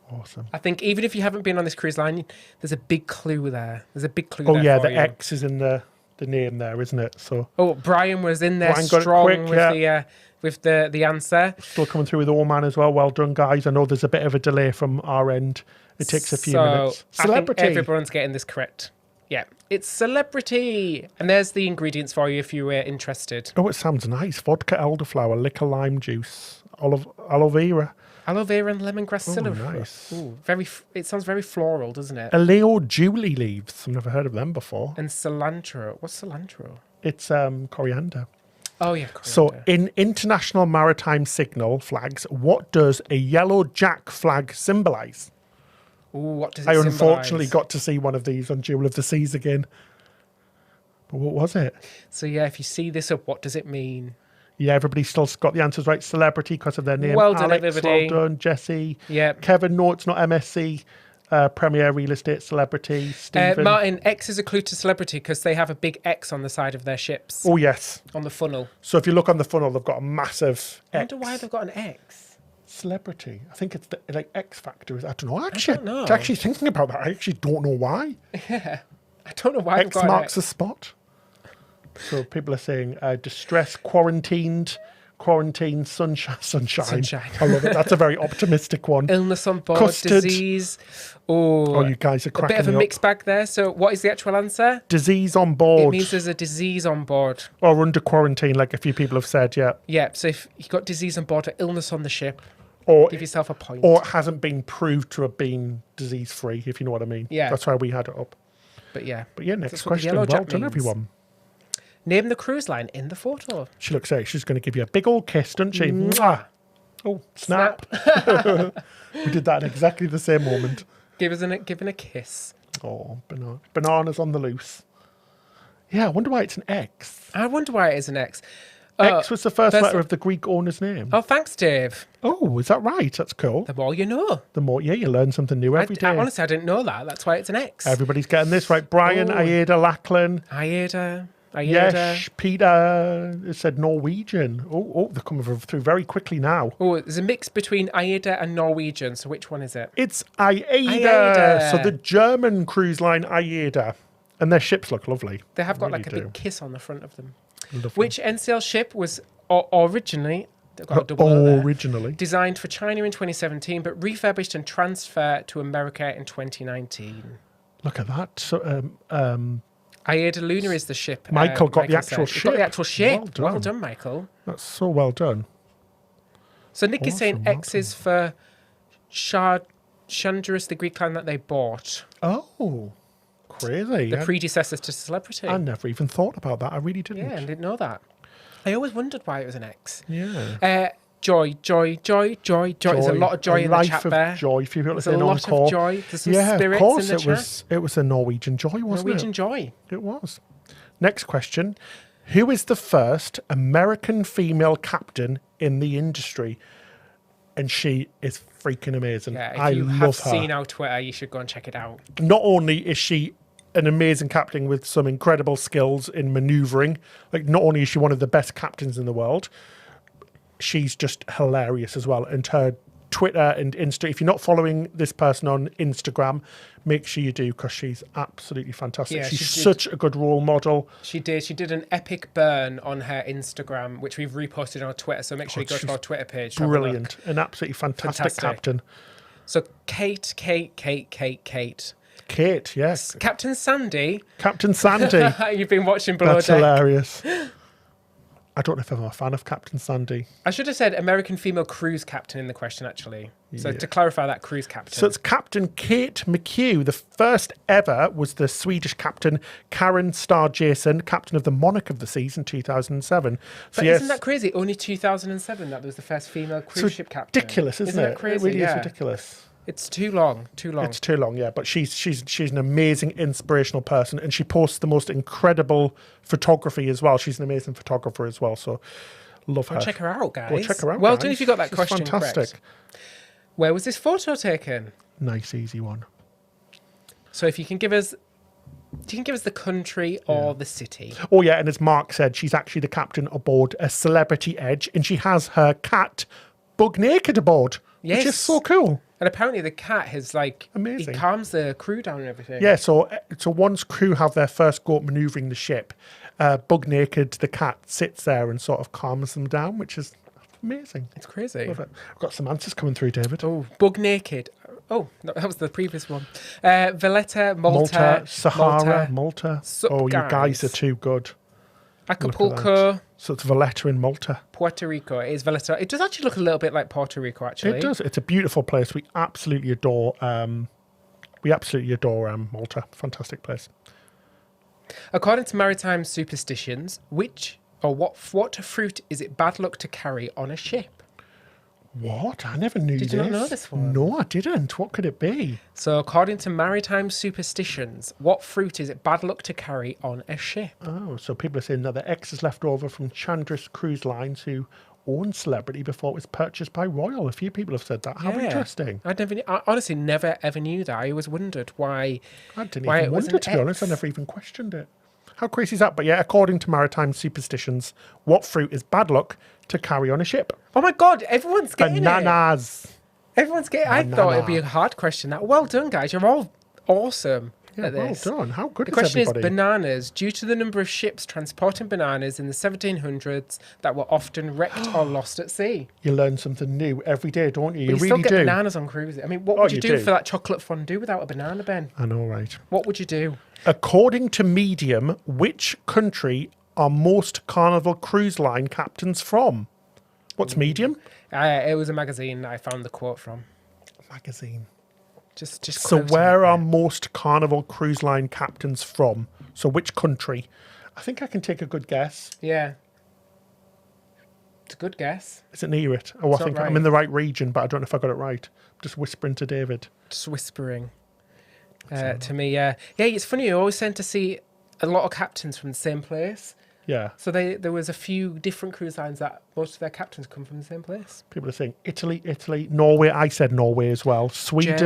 Awesome. I think even if you haven't been on this cruise line, there's a big clue there. There's a big clue Oh there yeah, for the you. X is in the name there, isn't it? So Oh, Brian was in there Brian got it strong quick, with the answer. still coming through with All Man as well. Well done, guys. I know there's a bit of a delay from our end. It takes a few minutes. Celebrity. I think everyone's getting this correct. Yeah, it's celebrity. And there's the ingredients for you if you were interested. Oh, it sounds nice. Vodka, elderflower, liquor, lime juice, aloe vera. Aloe vera and lemongrass syrup. Nice. Ooh, it sounds very floral, doesn't it? Aleo Julie leaves. I've never heard of them before. And cilantro. What's cilantro? It's coriander. Oh, yeah, So coriander. in international maritime signal flags, what does a yellow jack flag symbolize? Ooh, what does it I symbolize? unfortunately got to see one of these on Jewel of the Seas again. But what was it? So, yeah, if you see this up, what does it mean? Yeah, everybody still got the answers right. Celebrity because of their name. Well done, Alex, everybody. Well done, Jesse. Yeah. Kevin, no, it's not MSC. Premier Real Estate Celebrity. Stephen. Martin, X is a clue to celebrity because they have a big X on the side of their ships, Oh, yes. on the funnel. So if you look on the funnel, they've got a massive I X. wonder why they've got an X. Celebrity. I think it's the, like X Factor. I don't know. Actually, don't know. Actually thinking about that, I actually don't know why. I don't know why they've X got an marks X. the spot. So people are saying distress, quarantine, sunshine. Sunshine. I love it. That's a very optimistic one. Illness on board, Custard. disease. Oh, You guys are a cracking bit of a me up. mixed bag there. So what is the actual answer? Disease on It board means there's a disease on board. or under quarantine, like a few people have said. Yeah, Yeah, so if you got disease on board or illness on the ship, or give yourself a point. or it hasn't been proved to have been disease free, if you know what I mean. Yeah. That's why we had it up. But yeah. But yeah, next That's what the question. yellow Well jack done, means. everyone. Name the cruise line in the photo. She looks like she's going to give you a big old kiss, doesn't she? Mwah. Oh, snap. We did that at exactly the same moment. Giving a kiss. Oh, bananas on the loose. Yeah, I wonder why it's an X. I wonder why it is an X. X was the first first- letter of the Greek owner's name. Oh, thanks, Dave. Oh, is that right? That's cool. The more you know. The more, yeah, you learn something new every day. Honestly, I didn't know that. That's why it's an X. Everybody's getting this right. Brian, Oh. Aida, Lachlan. Aida. Yes, Peter. It said Norwegian. Oh, they're coming through very quickly now. Oh, there's a mix between Aida and Norwegian. So which one is it? It's Aida. Aida. So the German cruise line Aida. And their ships look lovely. They have got Really like a do. big kiss on the front of them. Lovely. Which NCL ship was originally, they've got a double O there, Originally. designed for China in 2017, but refurbished and transferred to America in 2019. Look at that. So, Aida Luna is the ship. Michael got the Michael actual said. He got the ship. actual ship. Well done. Well done, Michael. that's so well done. So Nick is saying Awesome, well X is for Chandras, the Greek line that they bought. Oh, crazy. The predecessors to Celebrity. I never even thought about that. I really didn't. Yeah, I didn't know that. I always wondered why it was an X. Yeah. Joy. There's a lot of joy in the life chat of there. joy. If you're There's a listening on lot call. of joy. There's some Yeah, of spirits course in the it chat. was a Norwegian joy, wasn't Norwegian it? joy. It was. Next question. Who is the first American female captain in the industry? And she is freaking amazing. Yeah, if I you have love her. seen our Twitter, you should go and check it out. Not only is she an amazing captain with some incredible skills in maneuvering, like not only is she one of the best captains in the world, she's just hilarious as well. And her Twitter and Insta, if you're not following this person on Instagram, make sure you do, because she's absolutely fantastic. Yeah, she's she did. such a good role model. She did an epic burn on her Instagram, which we've reposted on our Twitter. So make sure you go to she's our Twitter page. to have a look. Brilliant. An absolutely fantastic Fantastic. captain. So Kate. Kate, yes. Captain Sandy. Captain Sandy. You've been watching Below That's Deck. hilarious. I don't know if I'm a fan of Captain Sandy. I should have said American female cruise captain in the question, actually. So Yeah. to clarify that, cruise captain. So it's Captain Kate McHugh. The first ever was the Swedish captain Karen Star Jason, captain of the Monarch of the Seas in 2007. So But isn't that crazy? Only 2007 that was the first female cruise ship captain. ridiculous, isn't it? That crazy? It really Yeah. is ridiculous. It's too long. It's too long, yeah. But she's an amazing, inspirational person, and she posts the most incredible photography as well. She's an amazing photographer as well. So love her. Check her out, guys. Go check her out. Well guys. done if you got that She's question fantastic. correct. Where was this photo taken? Nice, easy one. So if you can give us, the country or the city? Oh, yeah, and as Mark said, she's actually the captain aboard a Celebrity Edge, and she has her cat bug naked aboard, which is so cool. And apparently the cat has Amazing. He calms the crew down and everything. Yeah, so once crew have their first go at manoeuvring the ship, bug naked, the cat sits there and sort of calms them down, which is amazing. It's crazy. Love it. I've got some answers coming through, David. Oh, bug naked. Oh, no, that was the previous one. Valletta, Malta, Sahara, Malta. Sup, Oh, you guys guys. are too good. Acapulco, So it's Valletta in Malta. Puerto Rico. It is Valletta. It does actually look a little bit like Puerto Rico, actually. It does. It's a beautiful place. We absolutely adore. Malta. Fantastic place. According to maritime superstitions, what fruit is it bad luck to carry on a ship? What? I never knew this. Did you not know this one? No, I didn't. What could it be? So, according to maritime superstitions, what fruit is it bad luck to carry on a ship? Oh, so people are saying that the X is left over from Chandris Cruise Lines, who owned Celebrity before it was purchased by Royal. A few people have said that. How interesting. I honestly never ever knew that. I always wondered why. I didn't why even it was wonder, an to be honest. I X. never even questioned it. How crazy is that? But yeah, according to maritime superstitions, what fruit is bad luck to carry on a ship? Oh my God! Everyone's getting it. Bananas. Everyone's getting. I thought it'd be a hard question. That well done, guys. You're all awesome. Yeah, at well this. done. How good The is question everybody? is bananas. Due to the number of ships transporting bananas in the 1700s that were often wrecked or lost at sea. You learn something new every day, don't you? But you really still get do. bananas on cruises. I mean, what Oh, would you you do do. for that chocolate fondue without a banana, Ben? I know, right? What would you do? According to Medium, which country are most Carnival Cruise Line captains from? What's Medium? It was a magazine that I found the quote from. Magazine. Just So quoting where it are there. most Carnival Cruise Line captains from? So which country? I think I can take a good guess. Yeah. It's a good guess. Is it near it? Oh, I It's not think I'm right. in the right region, but I don't know if I got it right. I'm just whispering to David. Just whispering to me. Yeah, it's funny. You always tend to see a lot of captains from the same place. Yeah. So there was a few different cruise lines that most of their captains come from the same place. People are saying Italy, Norway. I said Norway as well. Sweden,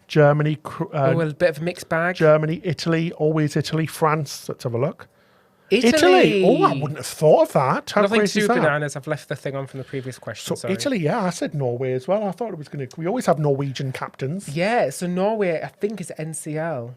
Germany, a bit of a mixed bag. Germany, Italy, always Italy, France. Let's have a look. Italy. Oh, I wouldn't have thought of that. How Nothing to crazy do is with that? bananas. I've left the thing on from the previous question. So sorry. Italy, yeah, I said Norway as well. I thought it was going to. We always have Norwegian captains. Yeah, so Norway, I think, is NCL.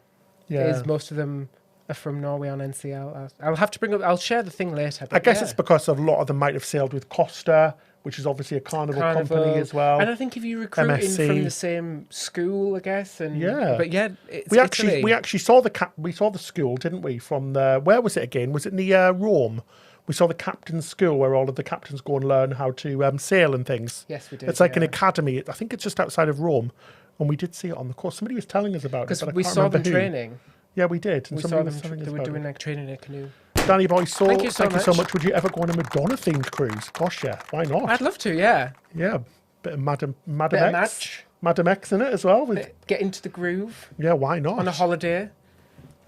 Yeah. Is most of them are from Norway on NCL. I'll have to bring up. I'll share the thing later. I guess it's because a lot of them might have sailed with Costa, which is obviously a Carnival company as well. And I think if you recruit in MSC. from the same school, I guess. And Yeah. But yeah, it's we Italy. actually saw the school, didn't we? From the where was it again? Was it near Rome? We saw the captain's school where all of the captains go and learn how to sail and things. Yes, we did. It's like an yeah. academy. I think it's just outside of Rome, and we did see it on the course. Somebody was telling us about it. Because but I we can't saw them remember who. training. Yeah, we did. And We saw somebody them. was telling us They were about doing it. like training in a canoe. Danny Boy, Thank you so so much. much. Would you ever go on a Madonna themed cruise? Gosh, yeah. Why not? I'd love to. Yeah. Yeah, bit of Madam Bit of X. match. Madam X in it as well. Get into the groove Yeah, why not? on a holiday.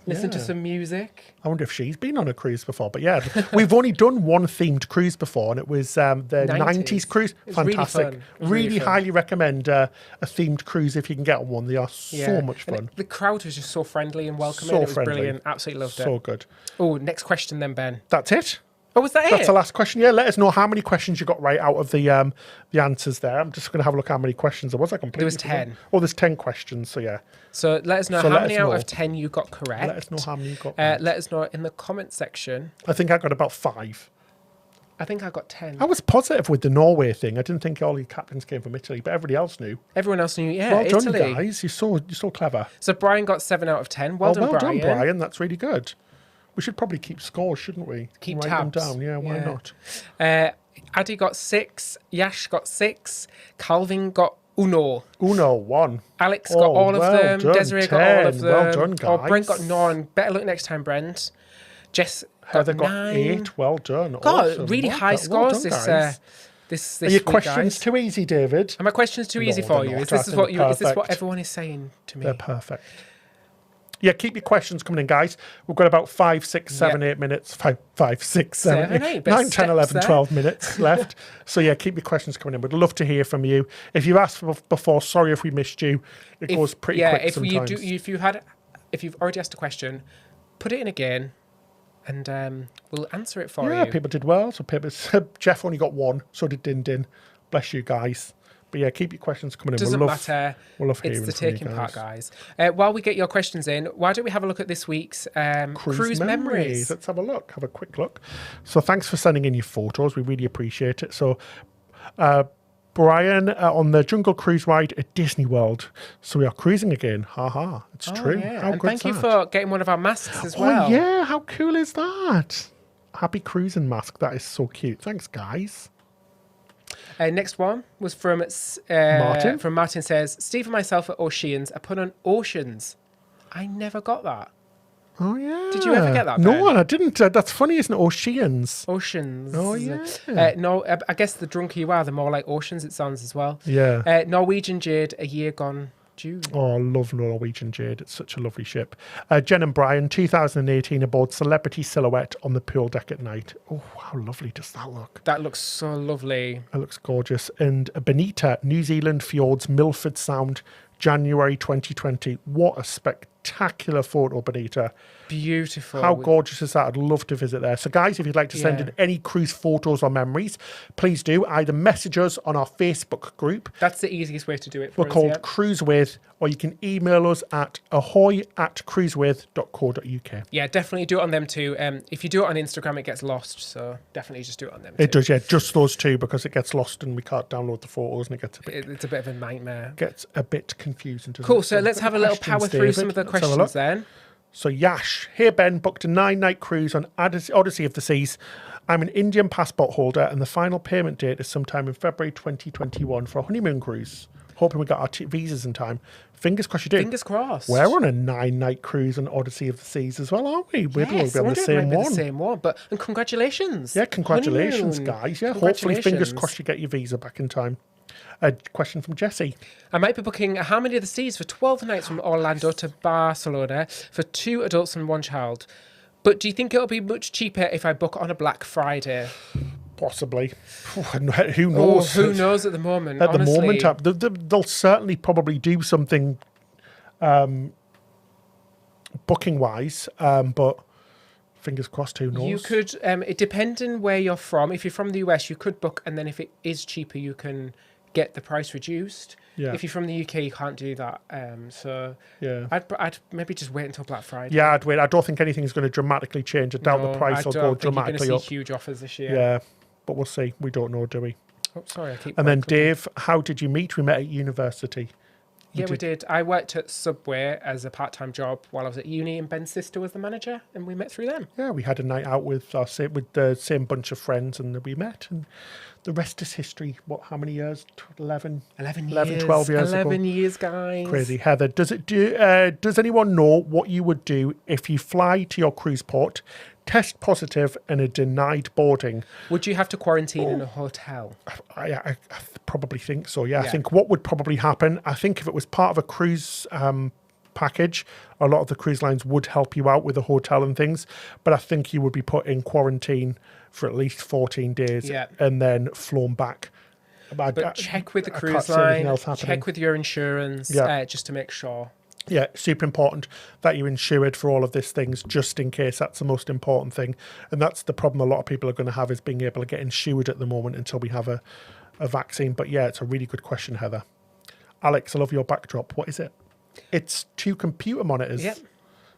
Listen to Yeah. some music. I wonder if she's been on a cruise before. But yeah, we've only done one themed cruise before, and it was the 90s cruise. It was really Fantastic. fun. It was really fun. highly recommend a themed cruise if you can get on one. They are so much And fun. the crowd was just so friendly and welcoming. So It was friendly. brilliant. Absolutely loved So it. good. Oh, next question then, Ben. That's it. Oh, was that That's it? the last question. Yeah, let us know how many questions you got right out of the answers there. I'm just going to have a look how many questions there was. I completely There was forgot. 10. Oh, there's 10 questions. So yeah, So let us know So how let many us out know. of 10 you got correct. let us know how many you got. Right. Let us know in the comment section. I think I got about 5. I think I got 10. I was positive with the Norway thing. I didn't think all the captains came from Italy, but everybody else knew. Everyone else knew, yeah, Well done, Italy. guys. You're so clever. So Brian got 7 out of 10. Well done, Brian. Brian. That's really good. We should probably keep scores, shouldn't we? Keep Write tabs. them down. Yeah, why Yeah. not? Addy got 6. Yash got 6. Calvin got uno. Uno, 1. Alex got all of well them. done, Desiree got all of 10. them. Well done, Oh, Brent guys. got 9. Better luck next time, Brent. Jess got Heather got 9. 8. Well done. God, Awesome. really Well high done, well scores done, this guys. this Are your week, questions guys. too easy, David? Are my questions too easy No, for they're you? not. Is I this think what they're is this what perfect. everyone is saying to me? They're perfect. Yeah, keep your questions coming in, guys. We've got about 5, 6, 7, 8 minutes. 5, 6, 7, 7, 8, but 9, 10, 11, steps 12 minutes left. So, yeah, keep your questions coming in. We'd love to hear from you. If you've asked before, sorry if we missed you. It goes pretty quick sometimes. If you've already asked a question, put it in again, and we'll answer it for you. Yeah, people did well. So, Jeff only got one. So did Din Din. Bless you guys. But yeah, keep your questions coming in. Doesn't matter. We'll love it's hearing the from you taking part, guys. While we get your questions in, why don't we have a look at this week's cruise memories? Let's have a look. Have a quick look. So thanks for sending in your photos. We really appreciate it. So Brian on the Jungle Cruise ride at Disney World. So we are cruising again. Ha. It's true. Yeah. How and good's thank you that? for getting one of our masks as well. Oh yeah, how cool is that? Happy cruising mask. That is so cute. Thanks, guys. Next one was from Martin. From Martin says, Steve and myself at Oceans, a pun on oceans. I never got that. Oh yeah. Did you ever get that, No, Ben? one. I didn't. That's funny, isn't it? Oceans. Oceans. Oh yeah. No, I guess the drunker you are, the more like oceans it sounds as well. Yeah. Norwegian Jade, a year gone June. Oh, I love Norwegian Jade. It's such a lovely ship. Jen and Brian, 2018, aboard Celebrity Silhouette on the pool deck at night. Oh, how lovely does that look? That looks so lovely. It looks gorgeous. And Benita, New Zealand Fjords, Milford Sound, January 2020. What a spectacular photo, Benita. Beautiful. How gorgeous is that? I'd love to visit there. So, guys, if you'd like to send in any cruise photos or memories, please do. Either message us on our Facebook group. That's the easiest way to do it for We're us, called Cruise With, or you can email us at ahoy@cruisewith.co.uk. Yeah, definitely do it on them too. If you do it on Instagram, it gets lost. So definitely just do it on them It too. does, yeah. Just those two, because it gets lost and we can't download the photos and it gets It's a bit of a nightmare. Gets a bit confusing. Cool, so let's have a little power through some of the questions then. So Yash, hey Ben, booked a 9-night cruise on Odyssey of the Seas. I'm an Indian passport holder and the final payment date is sometime in February 2021 for a honeymoon cruise. Hoping we got our visas in time. Fingers crossed you do. Fingers crossed. We're on a 9-night cruise on Odyssey of the Seas as well, aren't we? We'll be on the same one. The same one, and congratulations. Yeah, congratulations, honeymoon. guys. Yeah, hopefully, fingers crossed you get your visa back in time. A question from Jesse. I might be booking a Harmony of the Seas for 12 nights from Orlando to Barcelona for 2 adults and 1 child. But do you think it'll be much cheaper if I book on a Black Friday? Possibly. Who knows? Who knows at the moment? At honestly. the moment, they'll certainly probably do something booking-wise, but fingers crossed, who knows? You could, it depending where you're from. If you're from the US, you could book, and then if it is cheaper, you can get the price reduced. Yeah. If you're from the UK, you can't do that. So yeah, I'd maybe just wait until Black Friday. Yeah, I'd wait. I don't think anything's going to dramatically change. I doubt the price will go dramatically you're up. See huge offers this year. Yeah, but we'll see. We don't know, do we? Oh, sorry, I keep. And then Dave, how did you meet? We met at university. Yeah, we did. I worked at Subway as a part-time job while I was at uni, and Ben's sister was the manager, and we met through them. Yeah, we had a night out with the same bunch of friends, and we met, and the rest is history. How many years? 11 years. 12 years 11 ago. years, guys. Crazy. Heather, does anyone know what you would do if you fly to your cruise port, test positive, and are denied boarding? Would you have to quarantine in a hotel? I probably think so, yeah. I think what would probably happen, I think if it was part of a cruise package, a lot of the cruise lines would help you out with a hotel and things, but I think you would be put in quarantine for at least 14 days and then flown back. But check with the cruise line, check with your insurance, just to make sure. Yeah, super important that you're insured for all of these things, just in case. That's the most important thing. And that's the problem a lot of people are going to have, is being able to get insured at the moment until we have a vaccine. But yeah, it's a really good question, Heather. Alex, I love your backdrop. What is it? It's 2 computer monitors. Yep.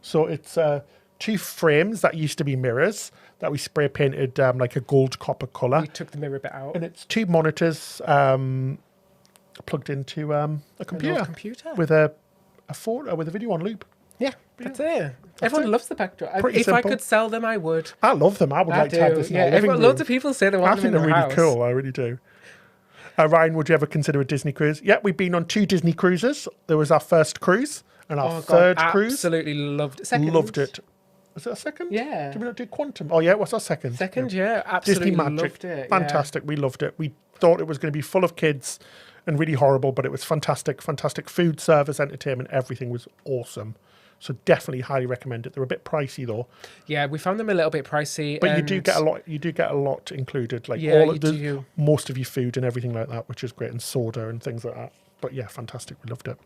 So it's 2 frames that used to be mirrors that we spray painted like a gold copper colour. We took the mirror bit out. And it's 2 monitors plugged into a computer with a photo with a video on loop. Yeah, that's it. Everyone loves the backdrop. Pretty if simple. I could sell them, I would. I love them. I would like to have this in my living room. Loads of people say they want them in their really house. cool. I really do. Ryan, would you ever consider a Disney cruise? Yeah, we've been on 2 Disney cruises. There was our first cruise and our third cruise. Absolutely loved it. Second. Loved it. Was it a second? Yeah. Did we not do Quantum? Oh, yeah, what's our second? Second, yeah. Absolutely Disney Magic. loved it. Fantastic. We loved it. We thought it was going to be full of kids and really horrible, but it was fantastic. Fantastic food, service, entertainment. Everything was awesome. So definitely highly recommend it. They're a bit pricey though. Yeah, we found them a little bit pricey. But you do get a lot. You do get a lot included, like Yeah, all you of the do. most of your food and everything like that, which is great, and soda and things like that. But yeah, fantastic. We loved it.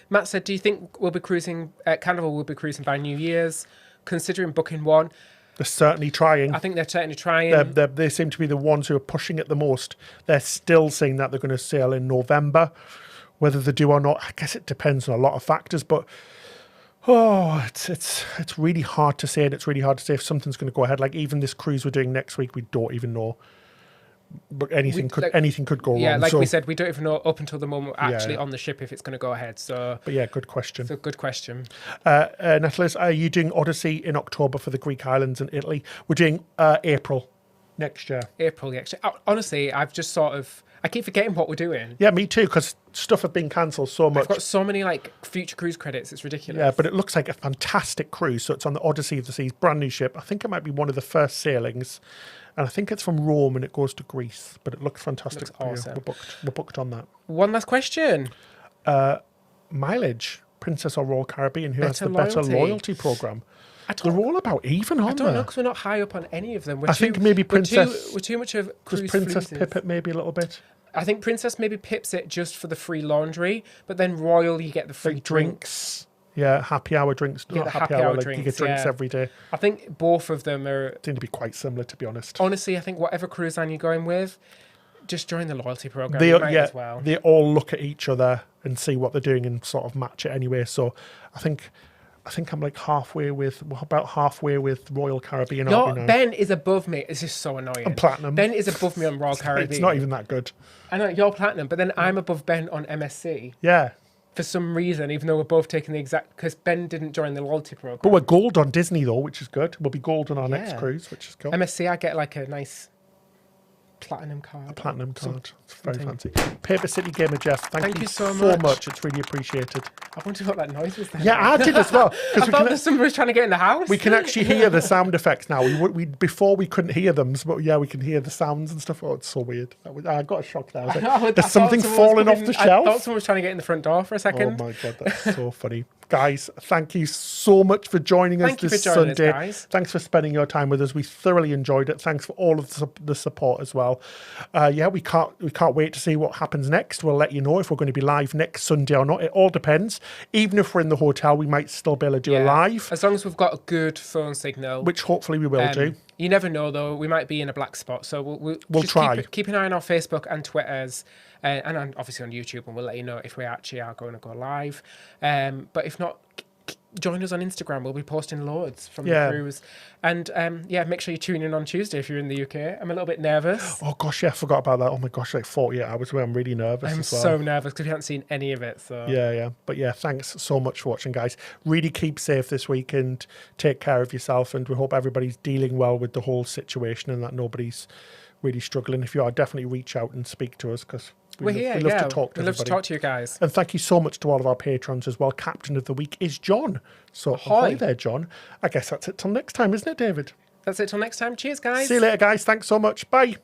Matt said, do you think we'll be cruising, Carnival will be cruising by New Year's? Considering booking one, They're certainly trying. I think they're certainly trying. They seem to be the ones who are pushing it the most. They're still saying that they're going to sail in November. Whether they do or not, I guess it depends on a lot of factors. But it's really hard to say, and it's really hard to say if something's going to go ahead. Like even this cruise we're doing next week, we don't even know. But anything could go wrong. Yeah, like so, we said, we don't even know up until the moment we're actually yeah. on the ship if it's going to go ahead. So, but yeah, good question. it's a good question. Natalis, are you doing Odyssey in October for the Greek islands and Italy? We're doing April next year. April, actually. Honestly, I've just I keep forgetting what we're doing. Yeah, me too, because stuff have been cancelled so much. I've got so many like future cruise credits. It's ridiculous. Yeah, but it looks like a fantastic cruise. So it's on the Odyssey of the Seas, brand new ship. I think it might be one of the first sailings. And I think it's from Rome and it goes to Greece. But it looks fantastic. Looks awesome. Yeah, we're booked on that. One last question. Mileage, Princess or Royal Caribbean, who has Better the better loyalty. loyalty programme? They're all about even, I aren't don't know they? because we're not high up on any of them. I think maybe Princess... We're too much of Does cruise Princess floozies. pip it maybe a little bit? I think Princess maybe pips it just for the free laundry, but then Royal you get the free Like drinks. Yeah, happy hour drinks. Yeah, Not the happy happy hour, hour like you get drinks, drinks yeah. every day. I think both of them are. Seem to be quite similar, to be honest. Honestly, I think whatever cruise line you're going with, just join the loyalty program. You might as well. They all look at each other and see what they're doing and sort of match it anyway. So I think I'm like halfway with Royal Caribbean. aren't we now? Ben is above me. It's just so annoying. I'm platinum. Ben is above me on Royal Caribbean. It's not even that good. I know you're platinum, but then I'm above Ben on MSC Yeah. for some reason, even though we're both taking the exact because Ben didn't join the loyalty program. But we're gold on Disney though, which is good. We'll be gold on our next Yeah. cruise, which is cool. MSC, I get like a nice platinum card. Platinum card. It's very something. fancy. Paper City Gamer Jeff, thank you so much. much. It's really appreciated. I wonder what that noise was then. Yeah, I did as well. I we thought can, that someone was trying to get in the house. we can actually hear the sound effects now. We before we couldn't hear them, but yeah, we can hear the sounds and stuff. Oh, it's so weird. I got a shock there. I was like, I there's thought something someone was falling off coming- the I shelf. thought someone was trying to get in the front door for a Oh second. my god, that's so funny. Guys, thank you so much for joining us Thank you this for joining us, Sunday. guys. Thanks for spending your time with us. We thoroughly enjoyed it. Thanks for all of the support as well. Yeah, we can't wait to see what happens next. We'll let you know if we're going to be live next Sunday or not. It all depends. Even if we're in the hotel, we might still be able to do a live, As long as we've got a good phone signal. which hopefully we will do. You never know, though. We might be in a black spot. So we'll just try. Keep an eye on our Facebook and Twitters and obviously on YouTube, and we'll let you know if we actually are going to go live. But if not, join us on Instagram. We'll be posting loads from the cruise. And make sure you tune in on Tuesday if you're in the UK. I'm a little bit nervous. Oh gosh, yeah, I forgot about that. Oh my gosh, like 48 hours where I'm really nervous I'm as well. so nervous because we haven't seen any of it. So Yeah. But yeah, thanks so much for watching, guys. Really keep safe this week and take care of yourself. And we hope everybody's dealing well with the whole situation and that nobody's really struggling. If you are, definitely reach out and speak to us because we're here. we love to talk to we love to everybody. talk to you guys. And thank you so much to all of our patrons as well. Captain of the week is John. So Ahoy. ahoy there, John. I guess that's it till next time, isn't it, David? That's it till next time. Cheers, guys. See you later, guys. Thanks so much. Bye.